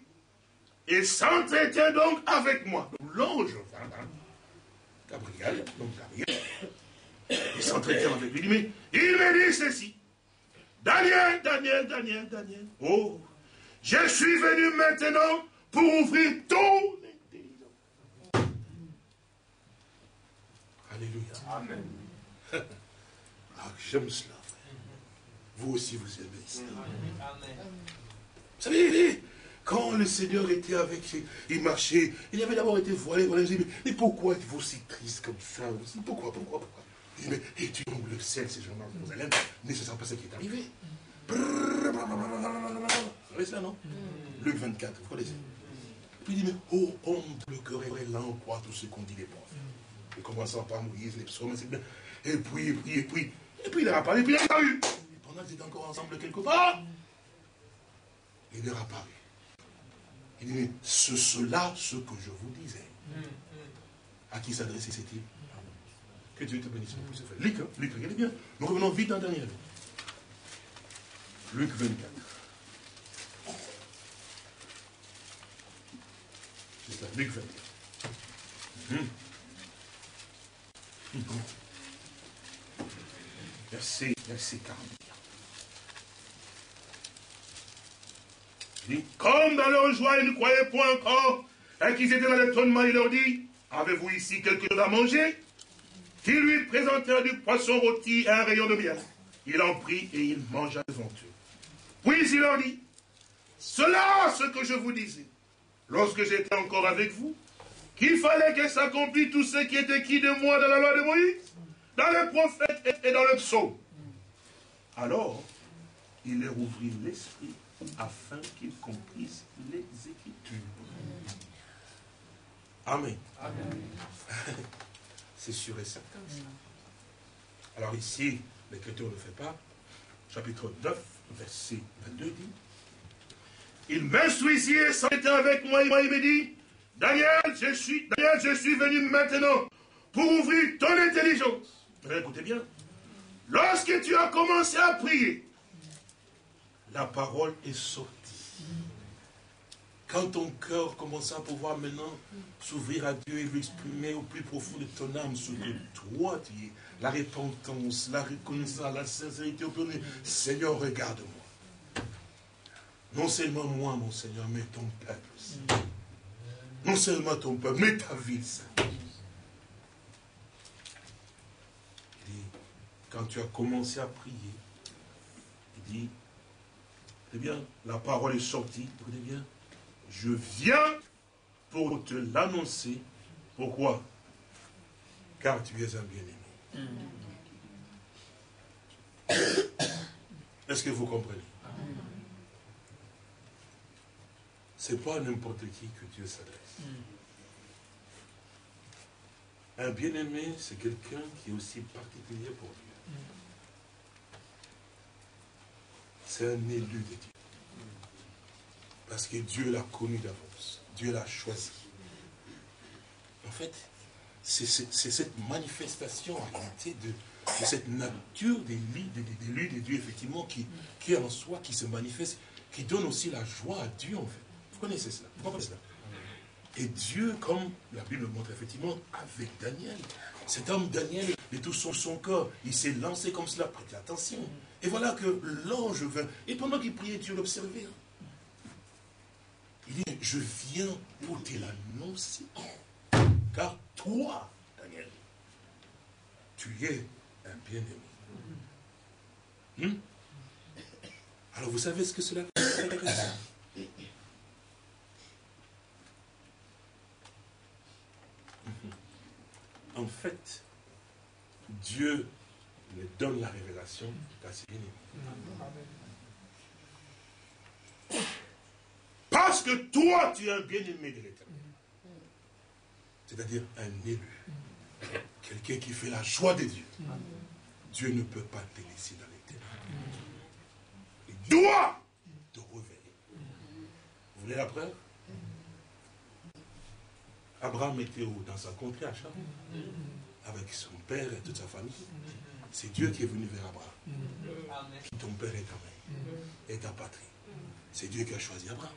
et s'entretient donc avec moi. L'ange, Gabriel, il s'entretient avec lui, mais il me dit ceci, Daniel, oh, je suis venu maintenant pour ouvrir ton intelligence. Alléluia. Amen. Ah, j'aime cela. Vous aussi, vous aimez ça. Amen. Vous savez, quand le Seigneur était avec, il marchait, il avait d'abord été voilé, voilà, je dis, mais pourquoi êtes-vous aussi triste comme ça? Pourquoi? Il dit, mais et tu nommes le ciel, ces gens-là, Jérusalem, nécessairement pas ce qui est arrivé. Vous savez ça, non? Luc 24, vous connaissez? Puis il dit, mais oh, homme de le cœur et là, on croit tout ce qu'on dit les profs. Et commençant par Moïse, les psaumes, c'est bien. Et puis, il leur a parlé, puis il a apparu. Et pendant qu'ils étaient encore ensemble quelque part, il leur a apparu. Il dit, mais c'est cela ce que je vous disais. À qui s'adressait cette île? Que Dieu te bénisse pour ce fait. Luc, regardez bien. Nous revenons vite dans Daniel. Luc 24. C'est ça, Luc 24. Verset 41. Il dit, comme dans leur joie, ils ne croyaient point encore, et qu'ils étaient dans l'étonnement, il leur dit, avez-vous ici quelque chose à manger? Qu'ils lui présentèrent du poisson rôti et un rayon de miel. Il en prit et il mangea devant eux. Puis il leur dit, cela ce que je vous disais, lorsque j'étais encore avec vous, qu'il fallait que s'accomplisse tout ce qui est écrit de moi dans la loi de Moïse, dans les prophètes et dans le psaume. Alors, il leur ouvrit l'esprit afin qu'ils comprissent les Écritures. Amen. Amen. C'est sûr et certain, ça. Alors ici, l'Écriture ne le fait pas. Chapitre 9, verset 22 dit, il m'instruisit et s'entretint avec moi, il me dit, Daniel, je suis venu maintenant pour ouvrir ton intelligence. Écoutez bien. Lorsque tu as commencé à prier, la parole est sortie. Quand ton cœur commence à pouvoir maintenant s'ouvrir à Dieu et lui exprimer au plus profond de ton âme ce que toi tu es, la repentance, la reconnaissance, la sincérité au premier, Seigneur, regarde-moi. Non seulement moi, mon Seigneur, mais ton peuple aussi. Non seulement ton peuple, mais ta vie, ça. Il dit, quand tu as commencé à prier, il dit, eh bien, la parole est sortie, écoutez bien, je viens pour te l'annoncer. Pourquoi? Car tu es un bien-aimé. Est-ce que vous comprenez? Ce n'est pas n'importe qui que Dieu s'adresse. Un bien-aimé, c'est quelqu'un qui est aussi particulier pour Dieu. C'est un élu de Dieu. Parce que Dieu l'a connu d'avance. Dieu l'a choisi. En fait, c'est cette manifestation en réalité de cette nature d'élu de Dieu, effectivement, qui est en soi, qui se manifeste, qui donne aussi la joie à Dieu, en fait. Vous connaissez cela? Vous comprenez cela? Et Dieu, comme la Bible le montre effectivement, avec Daniel, cet homme Daniel, de tout son cœur, il s'est lancé comme cela, prêtez attention. Et voilà que l'ange vint, et pendant qu'il priait, Dieu l'observait. Il dit, je viens pour te l'annoncer. Car toi, Daniel, tu es un bien-aimé. Alors vous savez ce que cela fait? En fait, Dieu me donne la révélation qu'à ses bien-aimés. Parce que toi, tu es un bien-aimé de l'Éternel. c'est-à-dire un élu, quelqu'un qui fait la joie de Dieu, Dieu ne peut pas te laisser dans les ténèbres. Il doit te révéler. Vous voulez la preuve? Abraham était dans sa contrée à Char, avec son père et toute sa famille. C'est Dieu qui est venu vers Abraham. Ton père est ta mère, et ta patrie. C'est Dieu qui a choisi Abraham.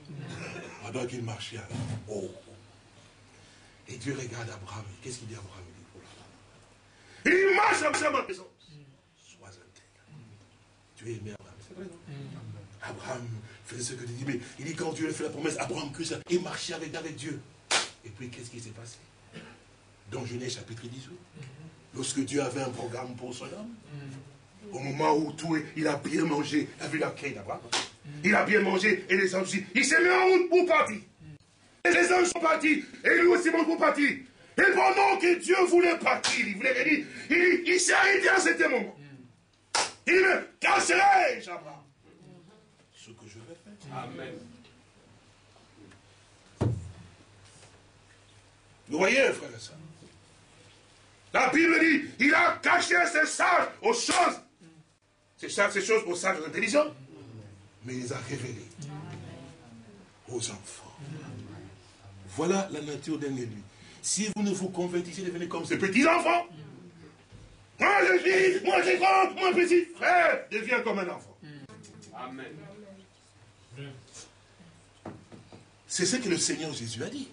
Pendant qu'il marchait avec et Dieu regarde Abraham. Qu'est-ce qu'il dit à Abraham? Il dit, il marche à ma présence. Sois intègre. Tu es aimé Abraham, c'est vrai, non? Abraham faisait ce que tu dis, mais il dit quand Dieu a fait la promesse, Abraham que ça, il marchait avec Dieu. Et puis qu'est-ce qui s'est passé? Dans Genèse chapitre 18, lorsque Dieu avait un programme pour son homme, au moment où il a bien mangé, il a vu la quête d'Abraham, il a bien mangé et les anges, il s'est mis en route pour partir. Et les anges sont partis, et lui aussi pour partir. Et pendant que Dieu voulait partir, il voulait dire, il s'est arrêté à ce moment. Il me cacherai, Abraham, ce que je vais faire. Amen. Vous voyez, frère et sœurs, la Bible dit, il a caché ses sages aux choses. Ces choses aux sages, aux intelligents. Mais il les a révélées aux enfants. Voilà la nature d'un élu. Si vous ne vous convertissez, devenez comme ces petits-enfants. Moi je suis, moi je grand, moi petit frère, deviens comme un enfant. Amen. C'est ce que le Seigneur Jésus a dit.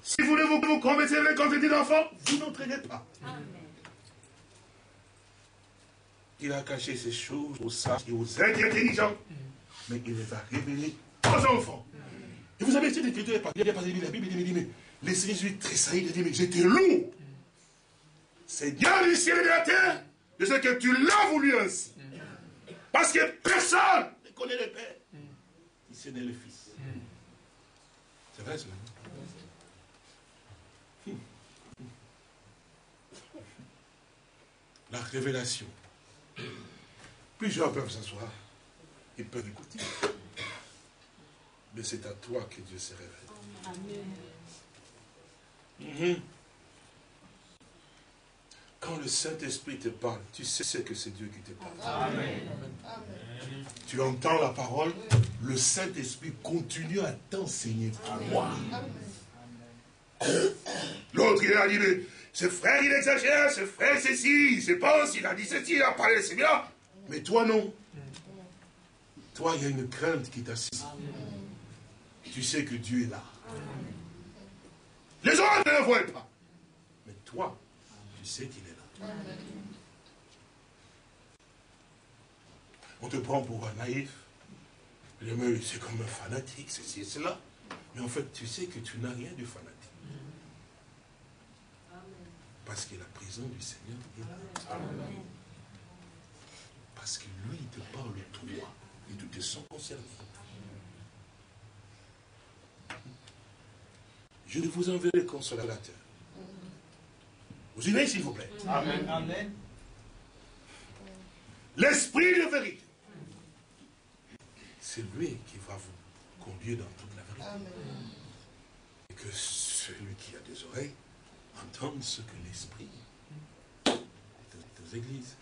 Si vous ne vous convertissez comme petit enfant, vous n'entraînez pas. Amen. Il a caché ces choses aux sages et aux intelligents. Mais il les a révélées aux enfants. Et vous savez, cette écriture est partie, la Bible dit, mais les Seigneur Jésus tressaillit, il dit, mais j'étais lourd. C'est bien du ciel et de la terre, de ce que tu l'as voulu ainsi. Parce que personne ne connaît le Père. Il s'est né le Fils. C'est vrai cela. La révélation. Plusieurs peuvent s'asseoir. Ils peuvent écouter. Mais c'est à toi que Dieu se révèle. Amen. Quand le Saint-Esprit te parle, tu sais que c'est Dieu qui te parle. Amen. Tu entends la parole, le Saint-Esprit continue à t'enseigner. L'autre, il a dit, mais ce frère, il exagère, ce frère, ceci, il se pense, il a dit ceci, il a parlé de cela. Mais toi, non. Toi, il y a une crainte qui t'assiste. Tu sais que Dieu est là. Les autres ne le voient pas. Mais toi, tu sais qu'il est là. On te prend pour un naïf. C'est comme un fanatique, ceci et cela. Mais en fait, tu sais que tu n'as rien de fanatique. Parce que la présence du Seigneur est là. Amen. Parce que lui, il te parle toi. Et tu te sens concerné. Je vous enverrai le consolateur. Vous y venez, s'il vous plaît. Amen. Amen. L'esprit de vérité. C'est lui qui va vous conduire dans toute la vérité. Amen. Et que celui qui a des oreilles entende ce que l'esprit est aux églises.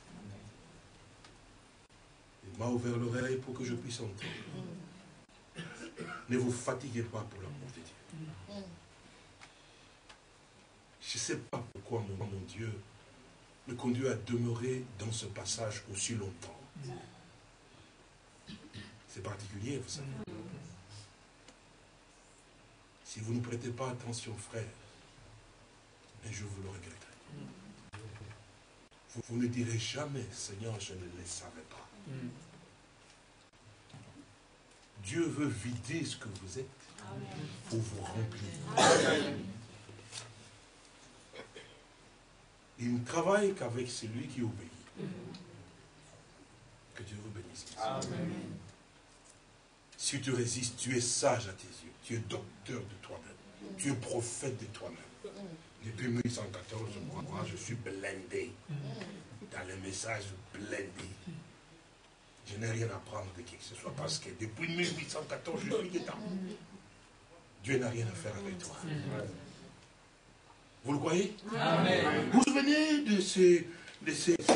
Il m'a ouvert l'oreille pour que je puisse entendre. Ne vous fatiguez pas pour l'amour de Dieu. Je ne sais pas pourquoi mon Dieu me conduit à demeurer dans ce passage aussi longtemps. C'est particulier, vous savez. Si vous ne prêtez pas attention, frère, un jour vous le regretterez. Vous ne direz jamais, Seigneur, je ne les savais pas. Dieu veut vider ce que vous êtes pour vous remplir. Il ne travaille qu'avec celui qui obéit. Que Dieu vous bénisse. Amen. Si tu résistes, tu es sage à tes yeux. Tu es docteur de toi-même. Tu es prophète de toi-même. Depuis 1814, moi, je suis blindé. Dans les messages, blindé. Je n'ai rien à prendre de qui que ce soit. Parce que depuis 1814, je suis dedans. Dieu n'a rien à faire avec toi. Vous le croyez? Amen. Vous vous souvenez de ces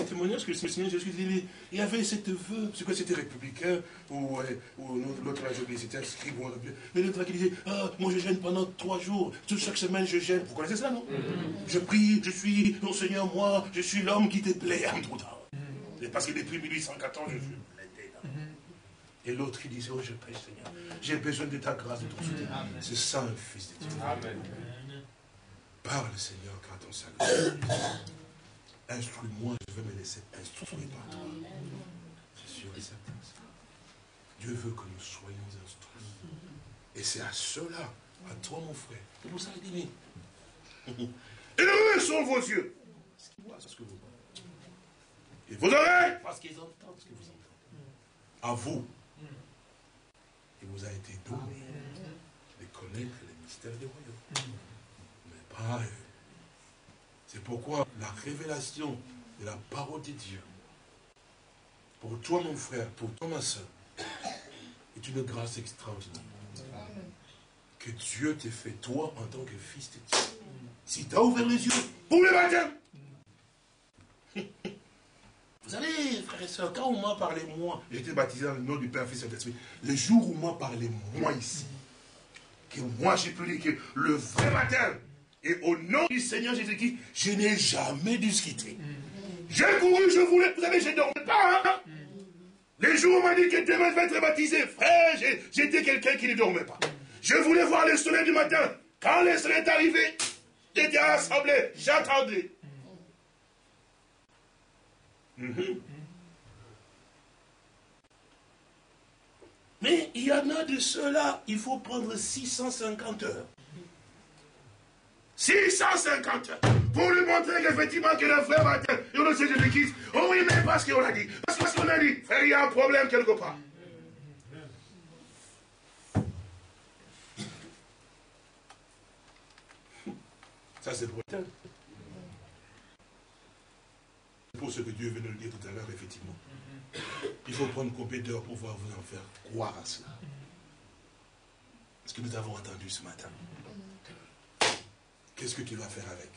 témoignages que le Seigneur Jésus dit, il y avait cette veuve, c'est quoi, c'était républicain, ou l'autre là, j'ai oublié, c'était inscrit, mais l'autre là qui disait, ah, moi je gêne pendant 3 jours, chaque semaine je gêne. Vous connaissez ça, non? Je prie, je suis, non Seigneur, moi, je suis l'homme qui te plaît, c'est parce que depuis 1814, je suis plaidé. Et l'autre qui disait, oh je prie Seigneur, j'ai besoin de ta grâce, de ton soutien. C'est ça un fils de Dieu. Amen. Parle Seigneur quand on s'agresse. Instruis-moi, je vais me laisser instruire par toi. C'est sûr et certain. Dieu veut que nous soyons instruits. Et c'est à cela, à toi mon frère. C'est pour ça qu'il dit, heureux sont vos yeux, parce qu'ils voient ce que vous voyez. Et vos oreilles, parce qu'ils entendent ce que vous entendez. À vous, il vous a été donné de connaître les mystères du royaume. Mais pas eux. C'est pourquoi la révélation de la parole de Dieu, pour toi mon frère, pour toi ma soeur, est une grâce extraordinaire. Que Dieu t'ait fait toi en tant que fils de Dieu. Si tu as ouvert les yeux pour le baptême. Vous savez, frères et sœurs, quand on m'a parlé moi, j'étais baptisé dans le nom du Père, Fils et Saint-Esprit, le jour où on m'a parlé moi ici, que moi j'ai pu dire que le vrai baptême, et au nom du Seigneur Jésus-Christ, je n'ai jamais discuté. J'ai couru, je voulais, vous savez, je ne dormais pas. Hein? Les jours où on m'a dit que demain je vais être baptisé, frère, j'étais quelqu'un qui ne dormait pas. Je voulais voir le soleil du matin. Quand le soleil est arrivé, j'étais à l'assemblée, j'attendais. Mais il y en a de ceux-là, il faut prendre 650 heures. 650 heures pour lui montrer qu'effectivement que le frère baptême, et on ne sait Jésus-Christ. Oh oui, mais parce qu'on a dit. Parce qu'on a dit, frère, il y a un problème quelque part. Ça, c'est brutal. Pour ce que Dieu vient de le dire tout à l'heure, effectivement. Il faut prendre combien d'heures pour pouvoir vous en faire croire à cela. Ce que nous avons entendu ce matin. Qu'est-ce que tu vas faire avec?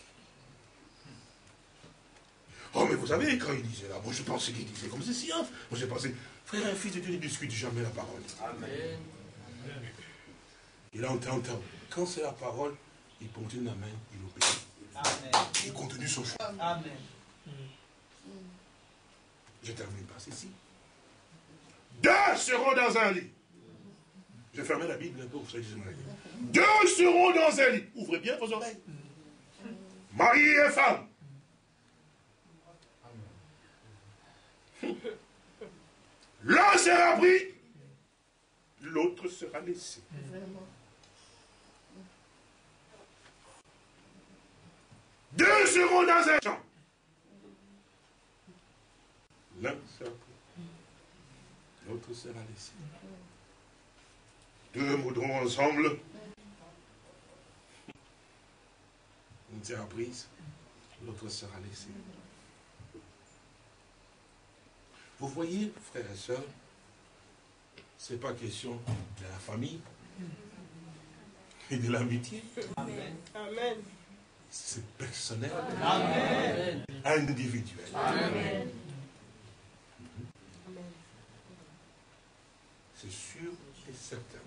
Oh, mais vous savez, quand il disait là, moi je pensais qu'il disait comme ceci. Hein. Moi j'ai pensé, frère, un fils de Dieu ne discute jamais la parole. Amen. Il entend. Quand c'est la parole, il continue la main, il obéit. Amen. Il continue son choix. Amen. Je termine par ceci. 2 seront dans un lit. Je vais fermer la Bible un peu pour ça que je me dis. 2 seront dans un lit. Ouvrez bien vos oreilles. Mari et femme. L'un sera pris, l'autre sera laissé. Deux seront dans un champ. L'un sera pris, l'autre sera laissé. 2 moudront ensemble. Une sera prise, l'autre sera laissée. Vous voyez, frères et sœurs, ce n'est pas question de la famille et de l'amitié. Amen. Amen. C'est personnel. Amen. Individuel. Amen. C'est sûr et certain.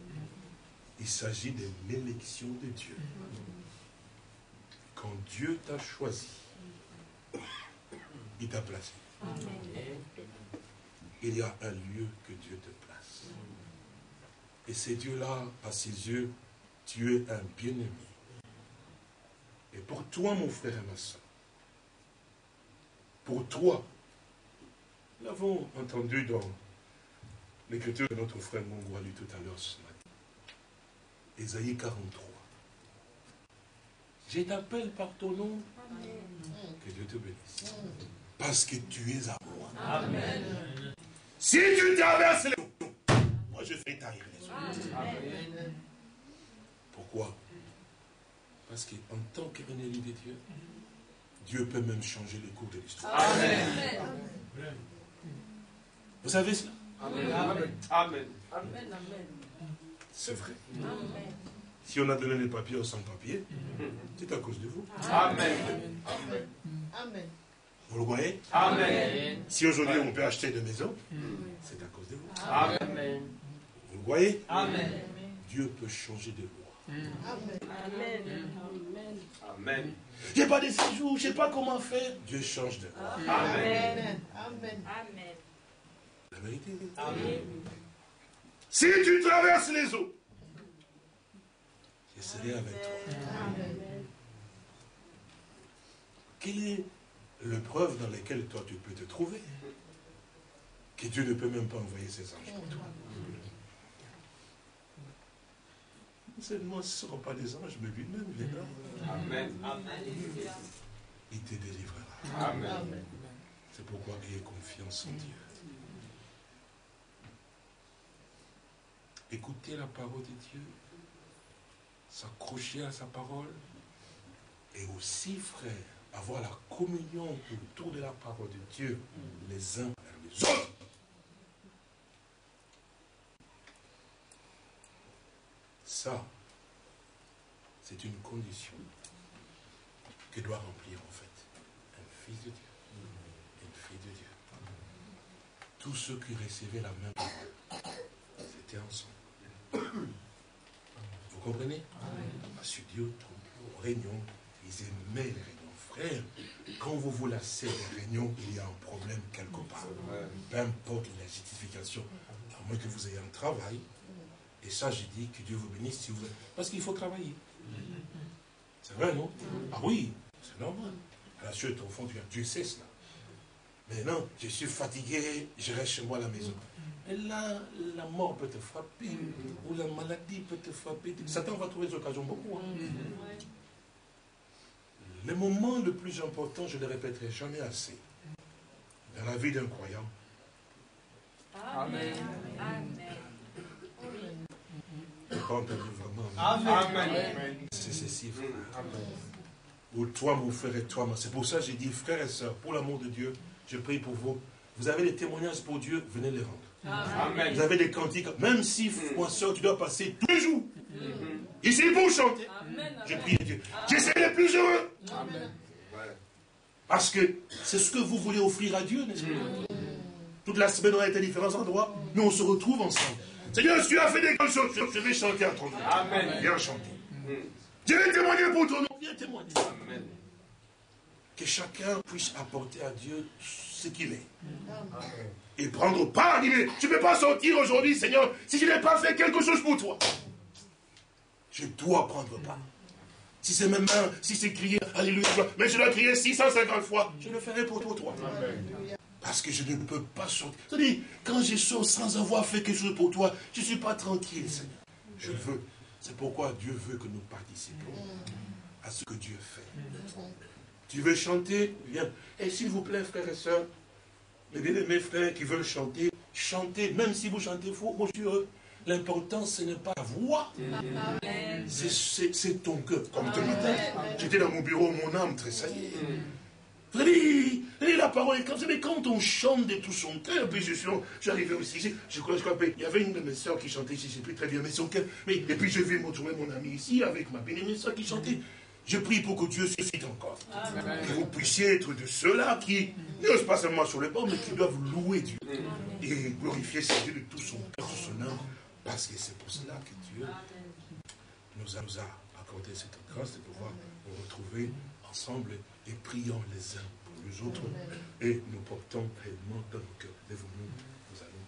Il s'agit de l'élection de Dieu. Quand Dieu t'a choisi, il t'a placé. Amen. Il y a un lieu que Dieu te place. Et ce Dieu-là, à ses yeux, tu es un bien-aimé. Et pour toi, mon frère et ma soeur, pour toi, nous l'avons entendu dans l'écriture de notre frère Mongoua lu tout à l'heure ce matin. Ésaïe 43. Je t'appelle par ton nom. Amen. Que Dieu te bénisse. Parce que tu es à moi. Amen. Si tu traverses les eaux, moi je fais taire les eaux. Amen. Pourquoi? Parce qu'en tant qu'un élu de Dieu, Dieu peut même changer le cours de l'histoire. Amen. Vous savez cela? Amen. Amen. Amen. C'est vrai. Amen. Si on a donné les papiers aux sans-papiers, c'est à cause de vous. Amen. Amen. Vous le voyez? Amen. Si aujourd'hui on peut acheter de maisons, c'est à cause de vous. Amen. Vous le voyez? Amen. Dieu peut changer de loi. Amen. Amen. J'ai pas de séjour, je ne sais pas comment faire. Dieu change de loi. Amen. Amen. La vérité. Amen. Si tu traverses les eaux, je serai avec toi. Quelle est l'épreuve dans laquelle toi tu peux te trouver? Que Dieu ne peut même pas envoyer ses anges pour toi. Seulement, ce ne seront pas des anges, mais lui-même, il est là. Amen. Il te délivrera. Amen. C'est pourquoi ayez confiance en Dieu. Écoutez la parole de Dieu, s'accrocher à sa parole, et aussi, frère, avoir la communion autour de la parole de Dieu, les uns vers les autres. Ça, c'est une condition que doit remplir en fait un fils de Dieu, une fille de Dieu. Tous ceux qui recevaient la même parole, c'était ensemble. Vous comprenez? Parce que Dieu, aux réunions, ils aimaient les réunions. Frère, quand vous vous lassez des réunions, il y a un problème quelque part. Peu importe la justification, à moins que vous ayez un travail. Et ça, j'ai dit que Dieu vous bénisse si vous... Parce qu'il faut travailler. C'est vrai, non? Ah oui, c'est normal. À la suite, au fond, Dieu sait cela. Mais non, je suis fatigué, je reste chez moi à la maison. Et là, la mort peut te frapper, ou la maladie peut te frapper. Satan va trouver des occasions beaucoup. Le moment le plus important, je ne le répéterai jamais assez, dans la vie d'un croyant. Amen. Je n'ai pas entendu vraiment. Amen. C'est ceci, frère. Ou toi, mon frère, et toi, c'est pour ça que j'ai dit, frères et sœurs, pour l'amour de Dieu, je prie pour vous. Vous avez des témoignages pour Dieu, venez les rendre. Amen. Vous avez des cantiques, même si, moi, soeur, tu dois passer tous les jours ici pour chanter. Je prie Dieu. J'essaie les plus heureux. Amen. Parce que c'est ce que vous voulez offrir à Dieu, n'est-ce pas? Toute la semaine, on a été à différents endroits, mais on se retrouve ensemble. Seigneur, si tu as fait des grandes choses, je vais chanter à ton nom. Amen. Viens chanter. Dieu vais témoigner pour ton nom. Viens témoigner. Amen. Que chacun puisse apporter à Dieu ce qu'il est. Et prendre part. Tu ne peux pas sortir aujourd'hui, Seigneur, si je n'ai pas fait quelque chose pour toi. Je dois prendre part. Si c'est même si c'est crier, alléluia, mais je dois crier 650 fois, je le ferai pour toi. Amen. Parce que je ne peux pas sortir. C'est-à-dire, quand je sors sans avoir fait quelque chose pour toi, je ne suis pas tranquille, Seigneur. Je veux. C'est pourquoi Dieu veut que nous participions à ce que Dieu fait. Tu veux chanter? Viens. Et s'il vous plaît, frères et sœurs, mes bien-aimés frères qui veulent chanter, chantez. Même si vous chantez faux, moi je suis heureux. L'important, ce n'est pas la voix. C'est ton cœur. Comme ce matin, j'étais dans mon bureau, mon âme tressaillait. Vous savez, la parole est comme ça, mais quand on chante de tout son cœur, puis je suis arrivé aussi, je crois, il y avait une de mes soeurs qui chantait ici, je ne sais plus très bien, mais son cœur, et puis je vais me retrouver mon ami ici, avec ma bien-aimée soeur qui chantait. Je prie pour que Dieu suscite encore. Amen. Que vous puissiez être de ceux-là qui n'osent pas seulement sur les bords, mais qui doivent louer Dieu. Et glorifier ce Dieu de tout son cœur, de son âme, parce que c'est pour cela que Dieu nous a accordé cette grâce de pouvoir nous retrouver ensemble et prions les uns pour les autres. Et nous portons réellement dans nos cœurs. Lèvons-nous, nous allons